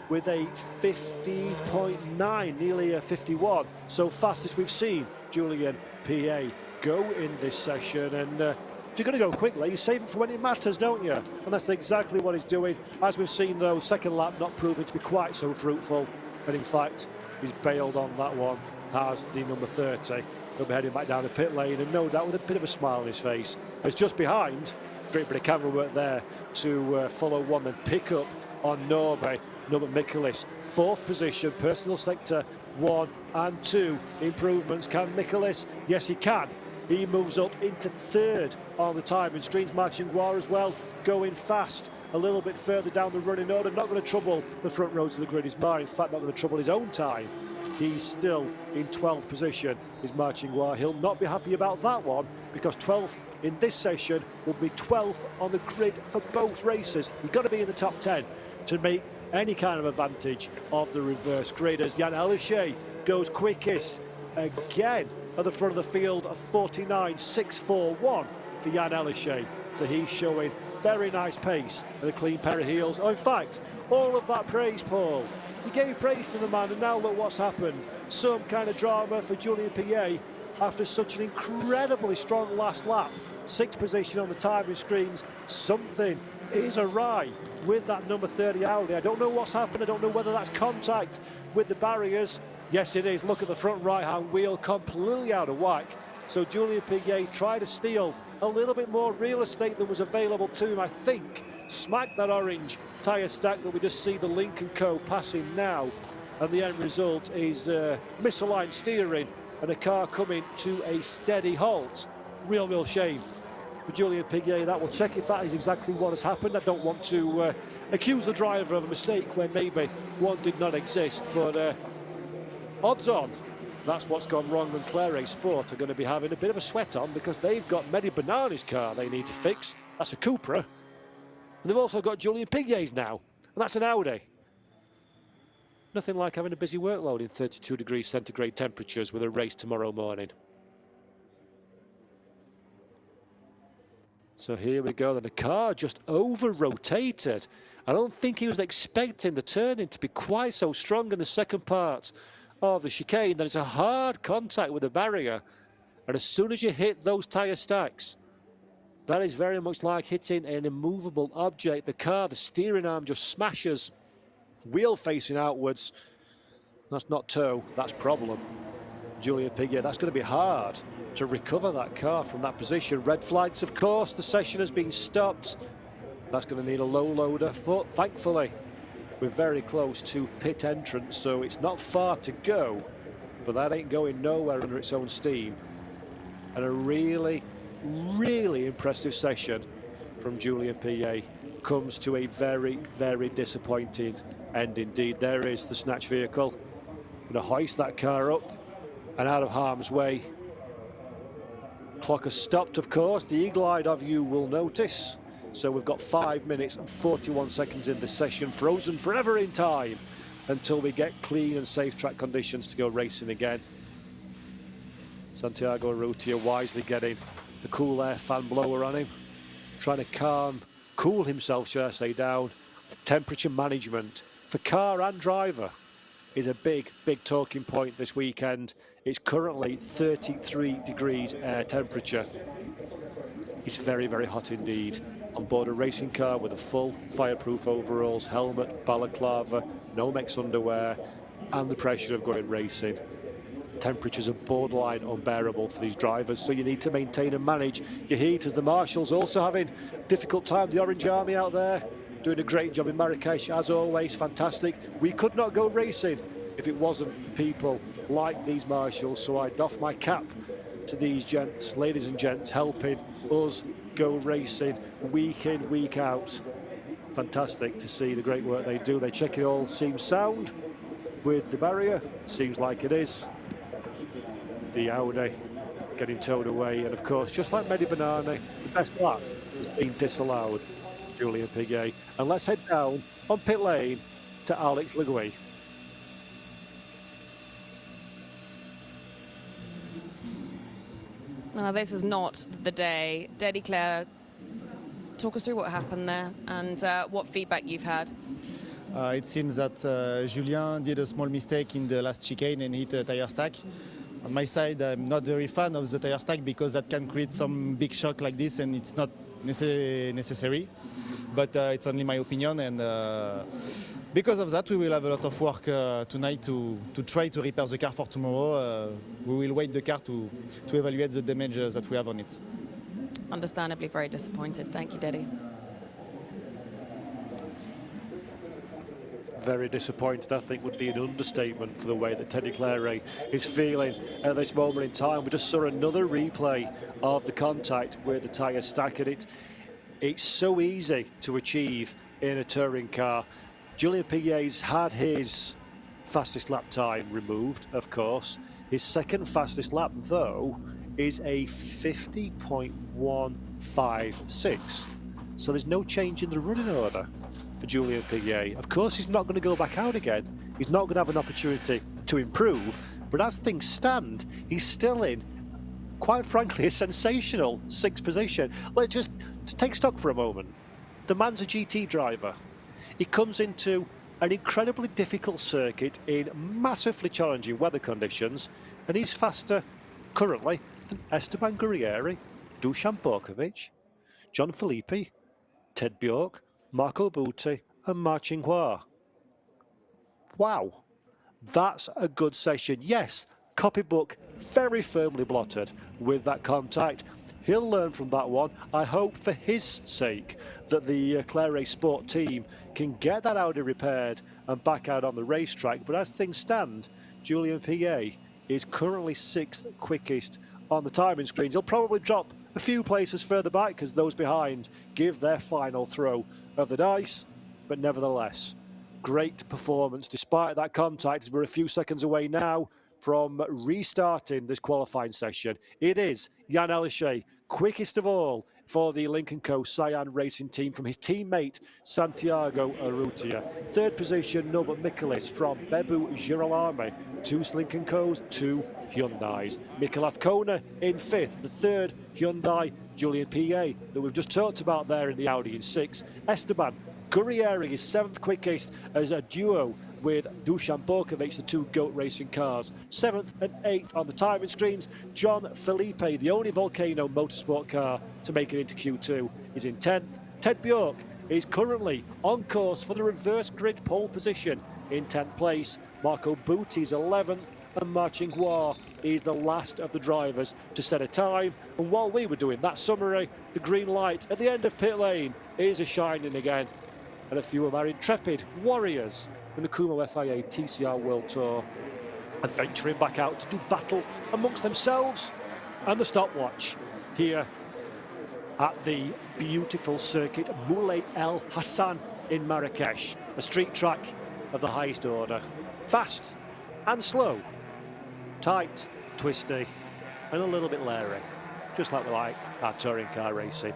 with a 50.9, nearly a 51. So fastest we've seen Julien Piguet go in this session. And if you're going to go quickly, you save it for when it matters, don't you? And that's exactly what he's doing. As we've seen though, 2nd lap not proving to be quite so fruitful. And in fact, he's bailed on that one, has the number 30. He'll be heading back down the pit lane, and no doubt with a bit of a smile on his face. It's just behind. Great bit of camera work there to follow one and pick up on Norbe. Number Mikulis, 4th position, personal sector 1 and 2. Improvements, can Mikulis? Yes he can. He moves up into 3rd on the time, and Streams Marcin Guar as well, going fast a little bit further down the running order. Not going to trouble the front row to the grid is mine. In fact, not going to trouble his own time He's still in 12th position, is marching well. He'll not be happy about that one, because 12th in this session will be 12th on the grid for both races. You've got to be in the top 10 to make any kind of advantage of the reverse grid, as Jan Elishay goes quickest again at the front of the field of 49.641 for Jan Elishay. So he's showing very nice pace and a clean pair of heels. Oh, in fact, all of that praise, Paul, you gave praise to the man, and now look what's happened. Some kind of drama for Julien Piquet after such an incredibly strong last lap. 6th position on the timing screens. Something is awry with that number 30 Audi. I don't know what's happened. I don't know whether that's contact with the barriers. Yes, it is. Look at the front right-hand wheel, completely out of whack. So Julien Piquet tried to steal a little bit more real estate than was available to him, I think. Smacked that orange tyre stack that we just see the Link & Co passing now. And the end result is misaligned steering and a car coming to a steady halt. Real shame for Julien Piquet. That will check if that is exactly what has happened. I don't want to accuse the driver of a mistake when maybe one did not exist, but odds on that's what's gone wrong, and Claret Sport are going to be having a bit of a sweat on, because they've got Mehdi Banani's car they need to fix. That's a Cupra. And they've also got Julien Piquet's now, and that's an Audi. Nothing like having a busy workload in 32 degrees centigrade temperatures with a race tomorrow morning. So here we go, then the car just over-rotated. I don't think he was expecting the turning to be quite so strong in the second part of the chicane. Then it's a hard contact with the barrier, and as soon as you hit those tyre stacks, that is very much like hitting an immovable object. The car, the steering arm just smashes, wheel facing outwards. That's not toe, that's problem. Julien Piquet, that's going to be hard to recover that car from that position. Red flags, of course. The session has been stopped. That's going to need a low loader. Thankfully, we're very close to pit entrance, so it's not far to go, but that ain't going nowhere under its own steam. And a really impressive session from Julien Piquet comes to a very disappointing end indeed. There is the snatch vehicle. Going to hoist that car up and out of harm's way. Clock has stopped, of course. The eagle-eyed of you will notice. So we've got 5 minutes and 41 seconds in this session, frozen forever in time until we get clean and safe track conditions to go racing again. Santiago Urrutia wisely getting the cool air fan blower on him, trying to cool himself, should I say, down. Temperature management for car and driver is a big talking point this weekend. It's currently 33 degrees air temperature. It's very hot indeed. On board a racing car with a full fireproof overalls, helmet, balaclava, Nomex underwear, and the pressure of going racing. Temperatures are borderline unbearable for these drivers, so you need to maintain and manage your heat, as the marshals also having a difficult time. The Orange Army out there doing a great job in Marrakech, as always, fantastic. We could not go racing if it wasn't for people like these marshals, so I doff my cap to these gents, ladies and gents, helping us go racing week in, week out. Fantastic to see the great work they do. They check it all seems sound with the barrier. Seems like it is. The Audi getting towed away, and of course, just like Mehdi Banani, the best lap has been disallowed. Julien Piquet. And let's head down on pit lane to Alex Legui. No, this is not the day. Daddy Claire, talk us through what happened there and what feedback you've had. It seems that Julien did a small mistake in the last chicane and hit a tire stack. On my side, I'm not very fan of the tire stack because that can create some big shock like this, and it's not necessary. But it's only my opinion, and because of that, we will have a lot of work tonight to try to repair the car for tomorrow. We will wait the car to evaluate the damage that we have on it. Understandably very disappointed. Thank you, Daddy. Very disappointed, I think, would be an understatement for the way that Teddy Claret is feeling at this moment in time. We just saw another replay of the contact with the tyre stack, and it's so easy to achieve in a touring car. Julien Piquet's had his fastest lap time removed, of course. His second fastest lap, though, is a 50.156. So there's no change in the running order for Julien Piquet. Of course, he's not going to go back out again. He's not going to have an opportunity to improve. But as things stand, he's still in, quite frankly, a sensational 6th position. Let's just take stock for a moment. The man's a GT driver. He comes into an incredibly difficult circuit in massively challenging weather conditions, and he's faster currently than Esteban Guerrieri, Dusan Borkovic, John Filippi, Ted Bjork, Marco Butti and Marcin Hua. Wow, that's a good session. Yes, copybook very firmly blotted with that contact. He'll learn from that one. I hope for his sake that the Claret Sport team can get that Audi repaired and back out on the racetrack. But as things stand, Julien Piquet is currently 6th quickest on the timing screens. He'll probably drop a few places further back because those behind give their final throw of the dice. But nevertheless, great performance despite that contact. We're a few seconds away now from restarting this qualifying session. It is Jan Elishay, quickest of all for the Lincoln Co. Cyan Racing team from his teammate Santiago Urrutia. 3rd position, Norbert Mikulis from Bebu Girolami. 2 Lincoln Co's, 2 Hyundais. Mikael Kona in 5th, the 3rd Hyundai, Julien Piquet, that we've just talked about there in the Audi in 6th. Esteban Guerrieri is 7th quickest as a duo with Dusan Borkovic, the 2 GOAT racing cars. 7th and 8th on the timing screens. John Filippi, the only Volcano motorsport car to make it into Q2, is in 10th. Ted Bjork is currently on course for the reverse grid pole position in 10th place. Marco Butti is 11th, and Marcin Hua is the last of the drivers to set a time. And while we were doing that summary, the green light at the end of pit lane is a shining again. And a few of our intrepid warriors in the Kumho FIA TCR World Tour are venturing back out to do battle amongst themselves and the stopwatch here at the beautiful circuit Moulay El Hassan in Marrakech, a street track of the highest order. Fast and slow, tight, twisty, and a little bit leery, just like we like our touring car racing.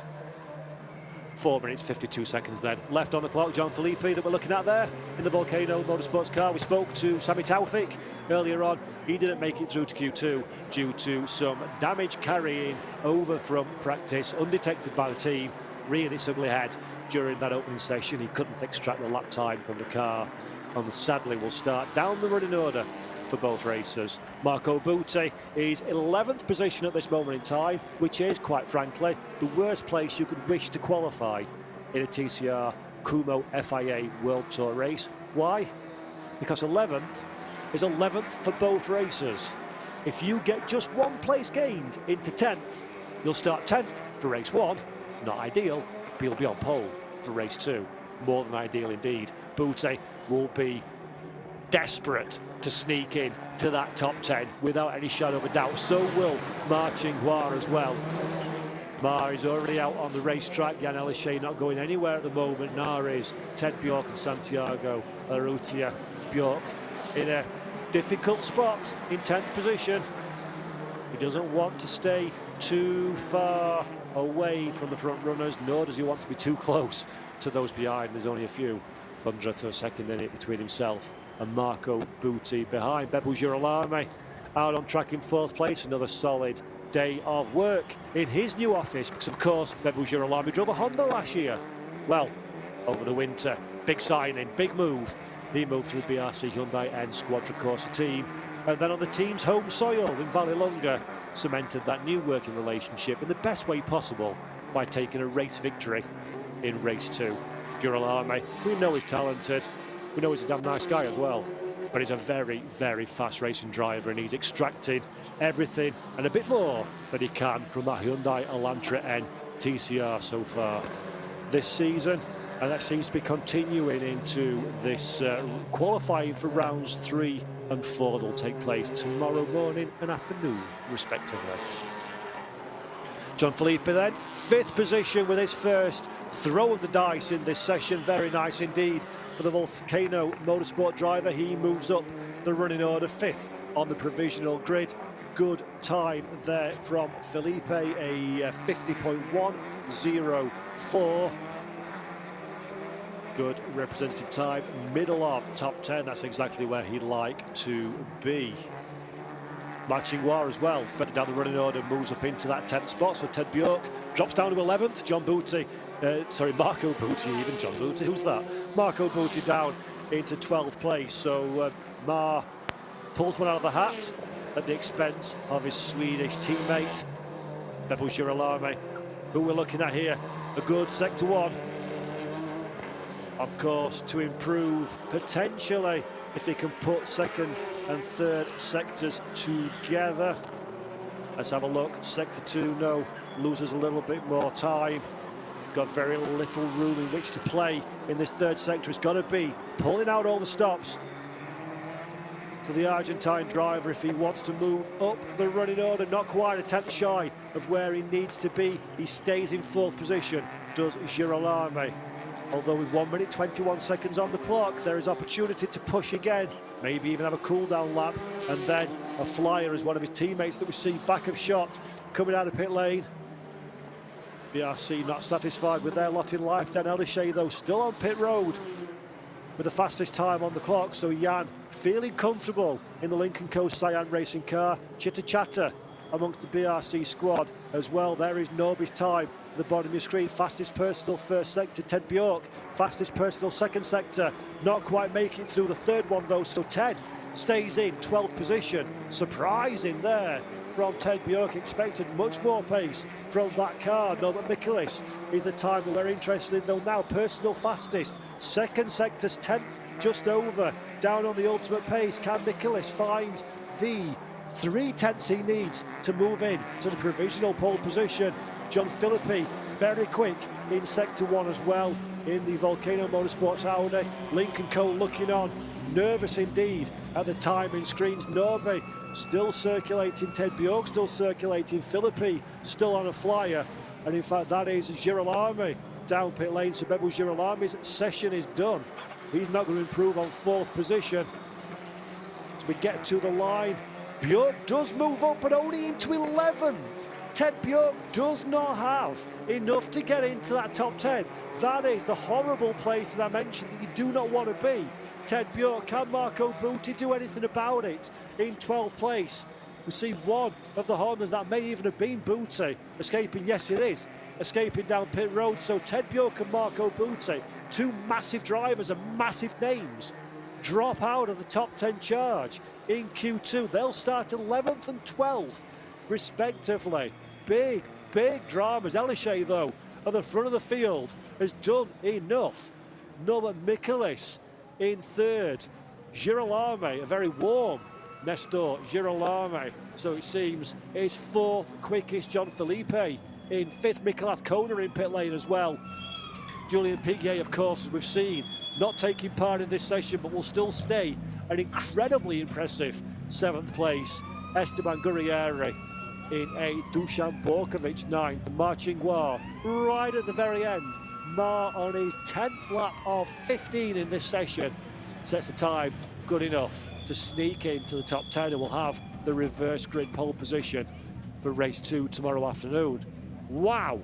4 minutes, 52 seconds then. Left on the clock, John Filippi that we're looking at there in the Volcano Motorsports car. We spoke to Sami Taufik earlier on. He didn't make it through to Q2 due to some damage carrying over from practice, undetected by the team, reared its ugly head during that opening session. He couldn't extract the lap time from the car, and sadly will start down the running order for both racers. Marco Butti is 11th position at this moment in time, which is, quite frankly, the worst place you could wish to qualify in a TCR Kumho FIA World Tour race. Why? Because 11th is 11th for both racers. If you get just 1 place gained into 10th, you'll start 10th for race 1. Not ideal, but you'll be on pole for race 2. More than ideal indeed. Butti will be desperate to sneak in to that top 10 without any shadow of a doubt. So will Marcin Hua as well. Mar is already out on the racetrack. Jan Elishay not going anywhere at the moment. Nor is Ted Bjork and Santiago Urrutia. Bjork in a difficult spot in 10th position. He doesn't want to stay too far away from the front runners, nor does he want to be too close to those behind. There's only a few hundredths of a second in it between himself and Marco Butti behind. Bebu Girolami out on track in 4th place. Another solid day of work in his new office, because of course Bebu Girolami drove a Honda last year. Well, over the winter, big signing, big move. He moved to the BRC Hyundai N Squadra Corsa team, and then on the team's home soil in Vallelonga cemented that new working relationship in the best way possible by taking a race victory in race 2. Girolami, we know he's talented, we know he's a damn nice guy as well, but he's a very, very fast racing driver, and he's extracting everything and a bit more that he can from that Hyundai Elantra N TCR so far this season. And that seems to be continuing into this qualifying for rounds 3 and 4 that will take place tomorrow morning and afternoon, respectively. John Filippi then, 5th position with his first throw of the dice in this session. Very nice indeed for the Volcano Motorsport driver. He moves up the running order, 5th on the provisional grid. Good time there from Felipe, a 50.104. Good representative time, middle of top 10. That's exactly where he'd like to be. Matching War as well, further down the running order, moves up into that 10th spot. So Ted Bjork drops down to 11th. Marco Butti, even John Butti, who's that? Marco Butti down into 12th place. So Mar pulls one out of the hat at the expense of his Swedish teammate, Bebo Girolamo, who we're looking at here. A good sector 1. Of course, to improve potentially if they can put 2nd and 3rd sectors together. Let's have a look. Sector 2, no, loses a little bit more time. Got very little room in which to play in this 3rd sector. It's got to be pulling out all the stops for the Argentine driver if he wants to move up the running order. Not quite a 10th shy of where he needs to be. He stays in 4th position, does Girolamo. Although with 1 minute 21 seconds on the clock, there is opportunity to push again, maybe even have a cool-down lap, and then a flyer as one of his teammates that we see back of shot coming out of pit lane. BRC not satisfied with their lot in life. Dan Elishay, though, still on pit road with the fastest time on the clock. So Jan feeling comfortable in the Lincoln Co. Cyan racing car. Chitter chatter amongst the BRC squad as well. There is Norby's time at the bottom of your screen. Fastest personal 1st sector, Ted Bjork. Fastest personal 2nd sector. Not quite making it through the 3rd one though, so Ted stays in 12th position. Surprising there from Ted Bjork. Expected much more pace from that car. Norbert Mikulis is the time that we're interested in though now. Personal fastest. 2nd sector's 10th, just over. Down on the ultimate pace. Can Mikulis find the 3/10 he needs to move in to the provisional pole position? John Philippi very quick in sector 1 as well in the Volcano Motorsports Audi. Lincoln Co. looking on, nervous indeed at the timing screens. Norby still circulating, Ted Bjork still circulating, Philippi still on a flyer, and in fact that is Girolamo down pit lane. So Bebo Girolamo's session is done. He's not going to improve on 4th position. As we get to the line, Bjork does move up, but only into 11th. Ted Bjork does not have enough to get into that top 10. That is the horrible place that I mentioned that you do not want to be. Ted Bjork, can Marco Butti do anything about it in 12th place? We see one of the Hondas, that may even have been Butti, escaping. Yes, it is, escaping down pit road. So Ted Bjork and Marco Butti, 2 massive drivers and massive names, drop out of the top 10 charge in Q2. They'll start 11th and 12th respectively. Big dramas. Elishay though at the front of the field has done enough. Norbert Mikulis in 3rd. Girolamo, a very warm Nestor Girolamo, so it seems, is 4th quickest. John Felipe in 5th. Mikolath Kona in pit lane as well. Julian Piquet, of course, as we've seen, not taking part in this session, but will still stay an incredibly impressive 7th place. Esteban Gurrieri in 8th. Dusan Borkovic 9th. Marching War right at the very end. Mar on his 10th lap of 15 in this session sets the time good enough to sneak into the top 10, and will have the reverse grid pole position for race 2 tomorrow afternoon. Wow,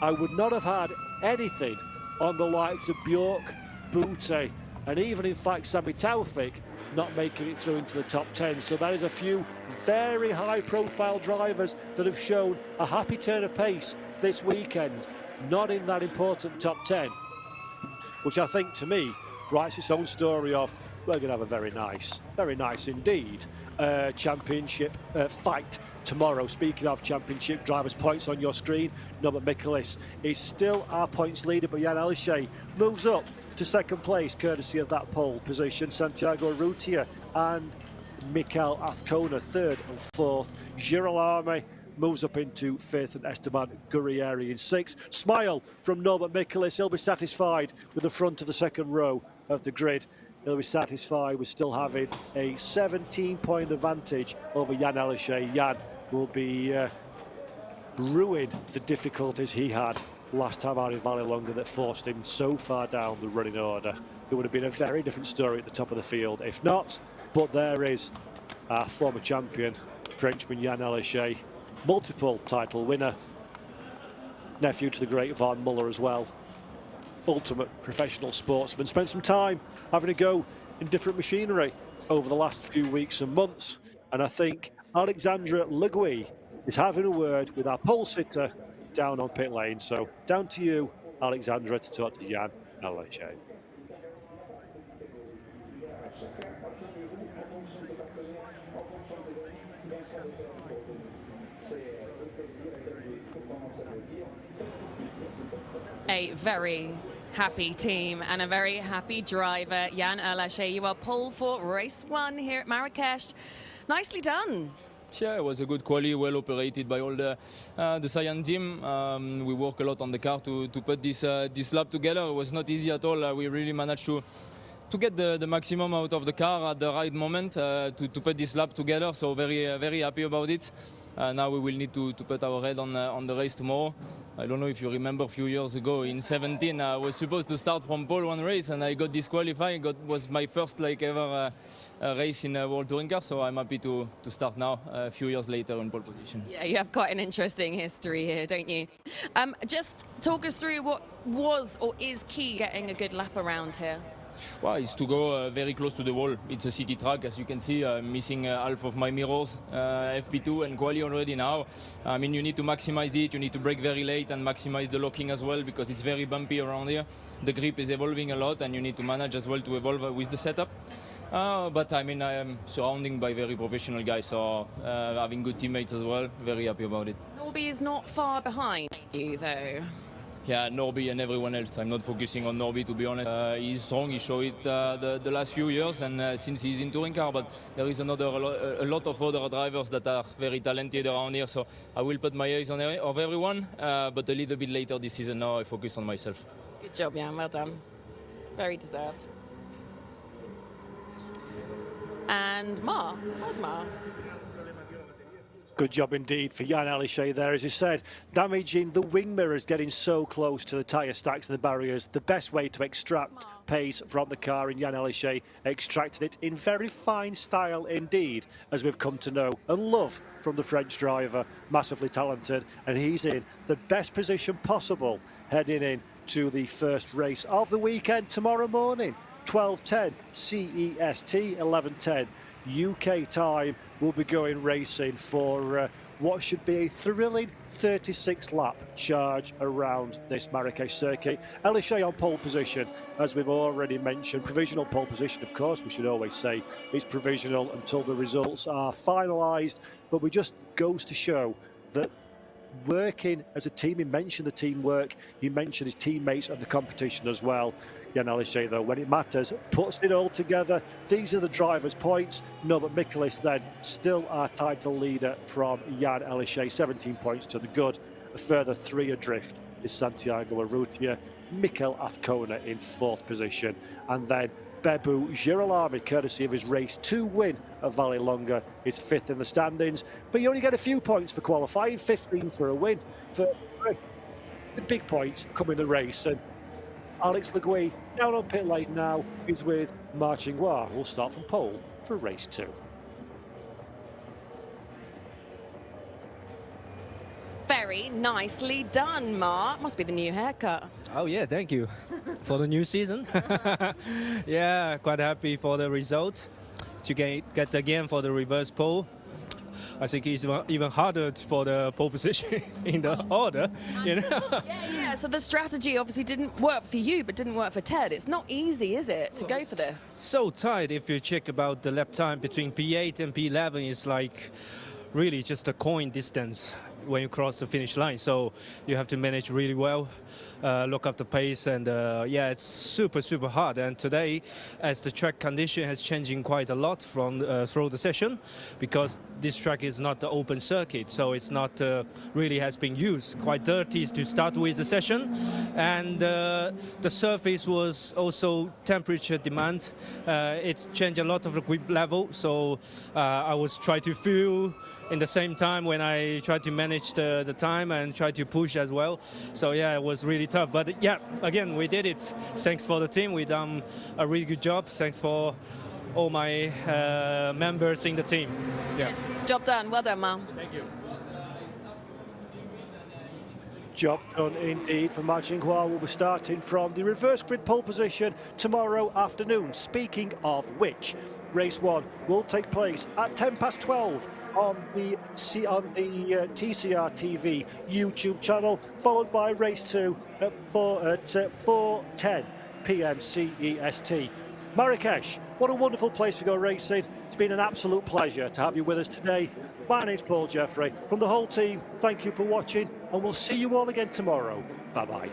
I would not have had anything on the likes of Bjork, Butti, and even in fact Sami Taufik not making it through into the top 10. So that is a few very high profile drivers that have shown a happy turn of pace this weekend, not in that important top 10, which I think to me writes its own story of we're going to have a very nice indeed championship fight tomorrow. Speaking of championship drivers, points on your screen. Norbert Mikulis is still our points leader, but Jan Elishay moves up to 2nd place courtesy of that pole position. Santiago Rutia and Mikael Azcona 3rd and 4th. Girolamo moves up into 5th, and Esteban Gurrieri in 6th. Smile from Norbert Mikulis. He'll be satisfied with the front of the 2nd row of the grid. He'll be satisfied with still having a 17-point advantage over Jan Elishay. Jan will be ruin the difficulties he had last time out in Vallelonga that forced him so far down the running order. It would have been a very different story at the top of the field if not. But there is our former champion, Frenchman Jan Aleshay, multiple title winner, nephew to the great Van Muller as well. Ultimate professional sportsman. Spent some time having a go in different machinery over the last few weeks and months. And I think Alexandra Le Gouy is having a word with our pole sitter down on pit lane. So down to you, Alexandra, to talk to Jan Aleshay. A very happy team and a very happy driver. Jan Aleshay, you are pole for race 1 here at Marrakech. Nicely done. Yeah, it was a good quali, well operated by all the Cyan team. We work a lot on the car to put this lap together. It was not easy at all. We really managed to get the maximum out of the car at the right moment to put this lap together. So very happy about it. Now we will need to put our head on the race tomorrow. I don't know if you remember a few years ago in 17 I was supposed to start from pole 1 race and I got disqualified. Was my first ever race in a World Touring Car, so I'm happy to start now a few years later in pole position. Yeah, you have quite an interesting history here, don't you? Just talk us through what was or is key getting a good lap around here. Well, it's to go very close to the wall. It's a city track, as you can see. I'm missing half of my mirrors, FP2 and quali already now. I mean, you need to maximize it. You need to brake very late and maximize the locking as well because it's very bumpy around here. The grip is evolving a lot and you need to manage as well to evolve with the setup. But I mean, I am surrounded by very professional guys, so having good teammates as well. Very happy about it. Norby is not far behind you, though. Yeah, Norby and everyone else. I'm not focusing on Norby, to be honest. He's strong. He showed it the last few years and since he's in touring car. But there is a lot of other drivers that are very talented around here. So I will put my eyes on everyone, but a little bit later this season now I focus on myself. Good job, Jan. Well done. Very deserved. And Mar. Where's Mar? Good job indeed for Jan Aleshay there, as he said, damaging the wing mirrors, getting so close to the tyre stacks and the barriers. The best way to extract pace from the car, and Jan Aleshay extracted it in very fine style indeed, as we've come to know and love from the French driver. Massively talented, and he's in the best position possible heading in to the first race of the weekend tomorrow morning. 12:10 CEST, 11:10 UK time. We'll be going racing for what should be a thrilling 36-lap charge around this Marrakech circuit. Aleshay on pole position, as we've already mentioned. Provisional pole position, of course, we should always say it's provisional until the results are finalised. But it just goes to show that working as a team, he mentioned the teamwork, he mentioned his teammates and the competition as well. Jan Aleshay, though, when it matters, puts it all together. These are the driver's points. No, but Michaelis then still our title leader from Jan Aleshay, 17 points to the good. A further 3 adrift is Santiago Urrutia. Mikel Azcona in 4th position. And then Bebu Girolami, courtesy of his race 2 win at Vallelonga, is 5th in the standings. But you only get a few points for qualifying, 15 for a win. For the big points come in the race. And Alex Le Gouy down on pit lane now is with Marchingua. We'll start from pole for race 2. Very nicely done, Mark. Must be the new haircut. Oh yeah, thank you for the new season. Yeah, quite happy for the results. To get again for the reverse pole. I think it's even harder for the pole position in the order, you know. Yeah, so the strategy obviously didn't work for you, but didn't work for Ted. It's not easy, is it, to go for this? So tight. If you check about the lap time between P8 and P11, it's like really just a coin distance when you cross the finish line. So you have to manage really well. look up the pace, and yeah, it's super hard. And today, as the track condition has changing quite a lot from through the session, because this track is not the open circuit, so it's not really has been used. Quite dirty to start with the session, and the surface was also temperature demand. It's changed a lot of the grip level, so I was trying to feel in the same time when I tried to manage the time and try to push as well. So yeah, it was really tough. But yeah, again, we did it. Thanks for the team. We done a really good job. Thanks for all my members in the team. Yeah. Job done. Well done, Marc. Thank you. Job done indeed for Ma Jinghua. We'll be starting from the reverse grid pole position tomorrow afternoon. Speaking of which, race 1 will take place at 12:10 on the TCR TV YouTube channel, followed by race 2 at 4:10 p.m. CEST. Marrakech, what a wonderful place to go racing. It's been an absolute pleasure to have you with us today. My name's Paul Jeffrey. From the whole team, thank you for watching, and we'll see you all again tomorrow. Bye-bye.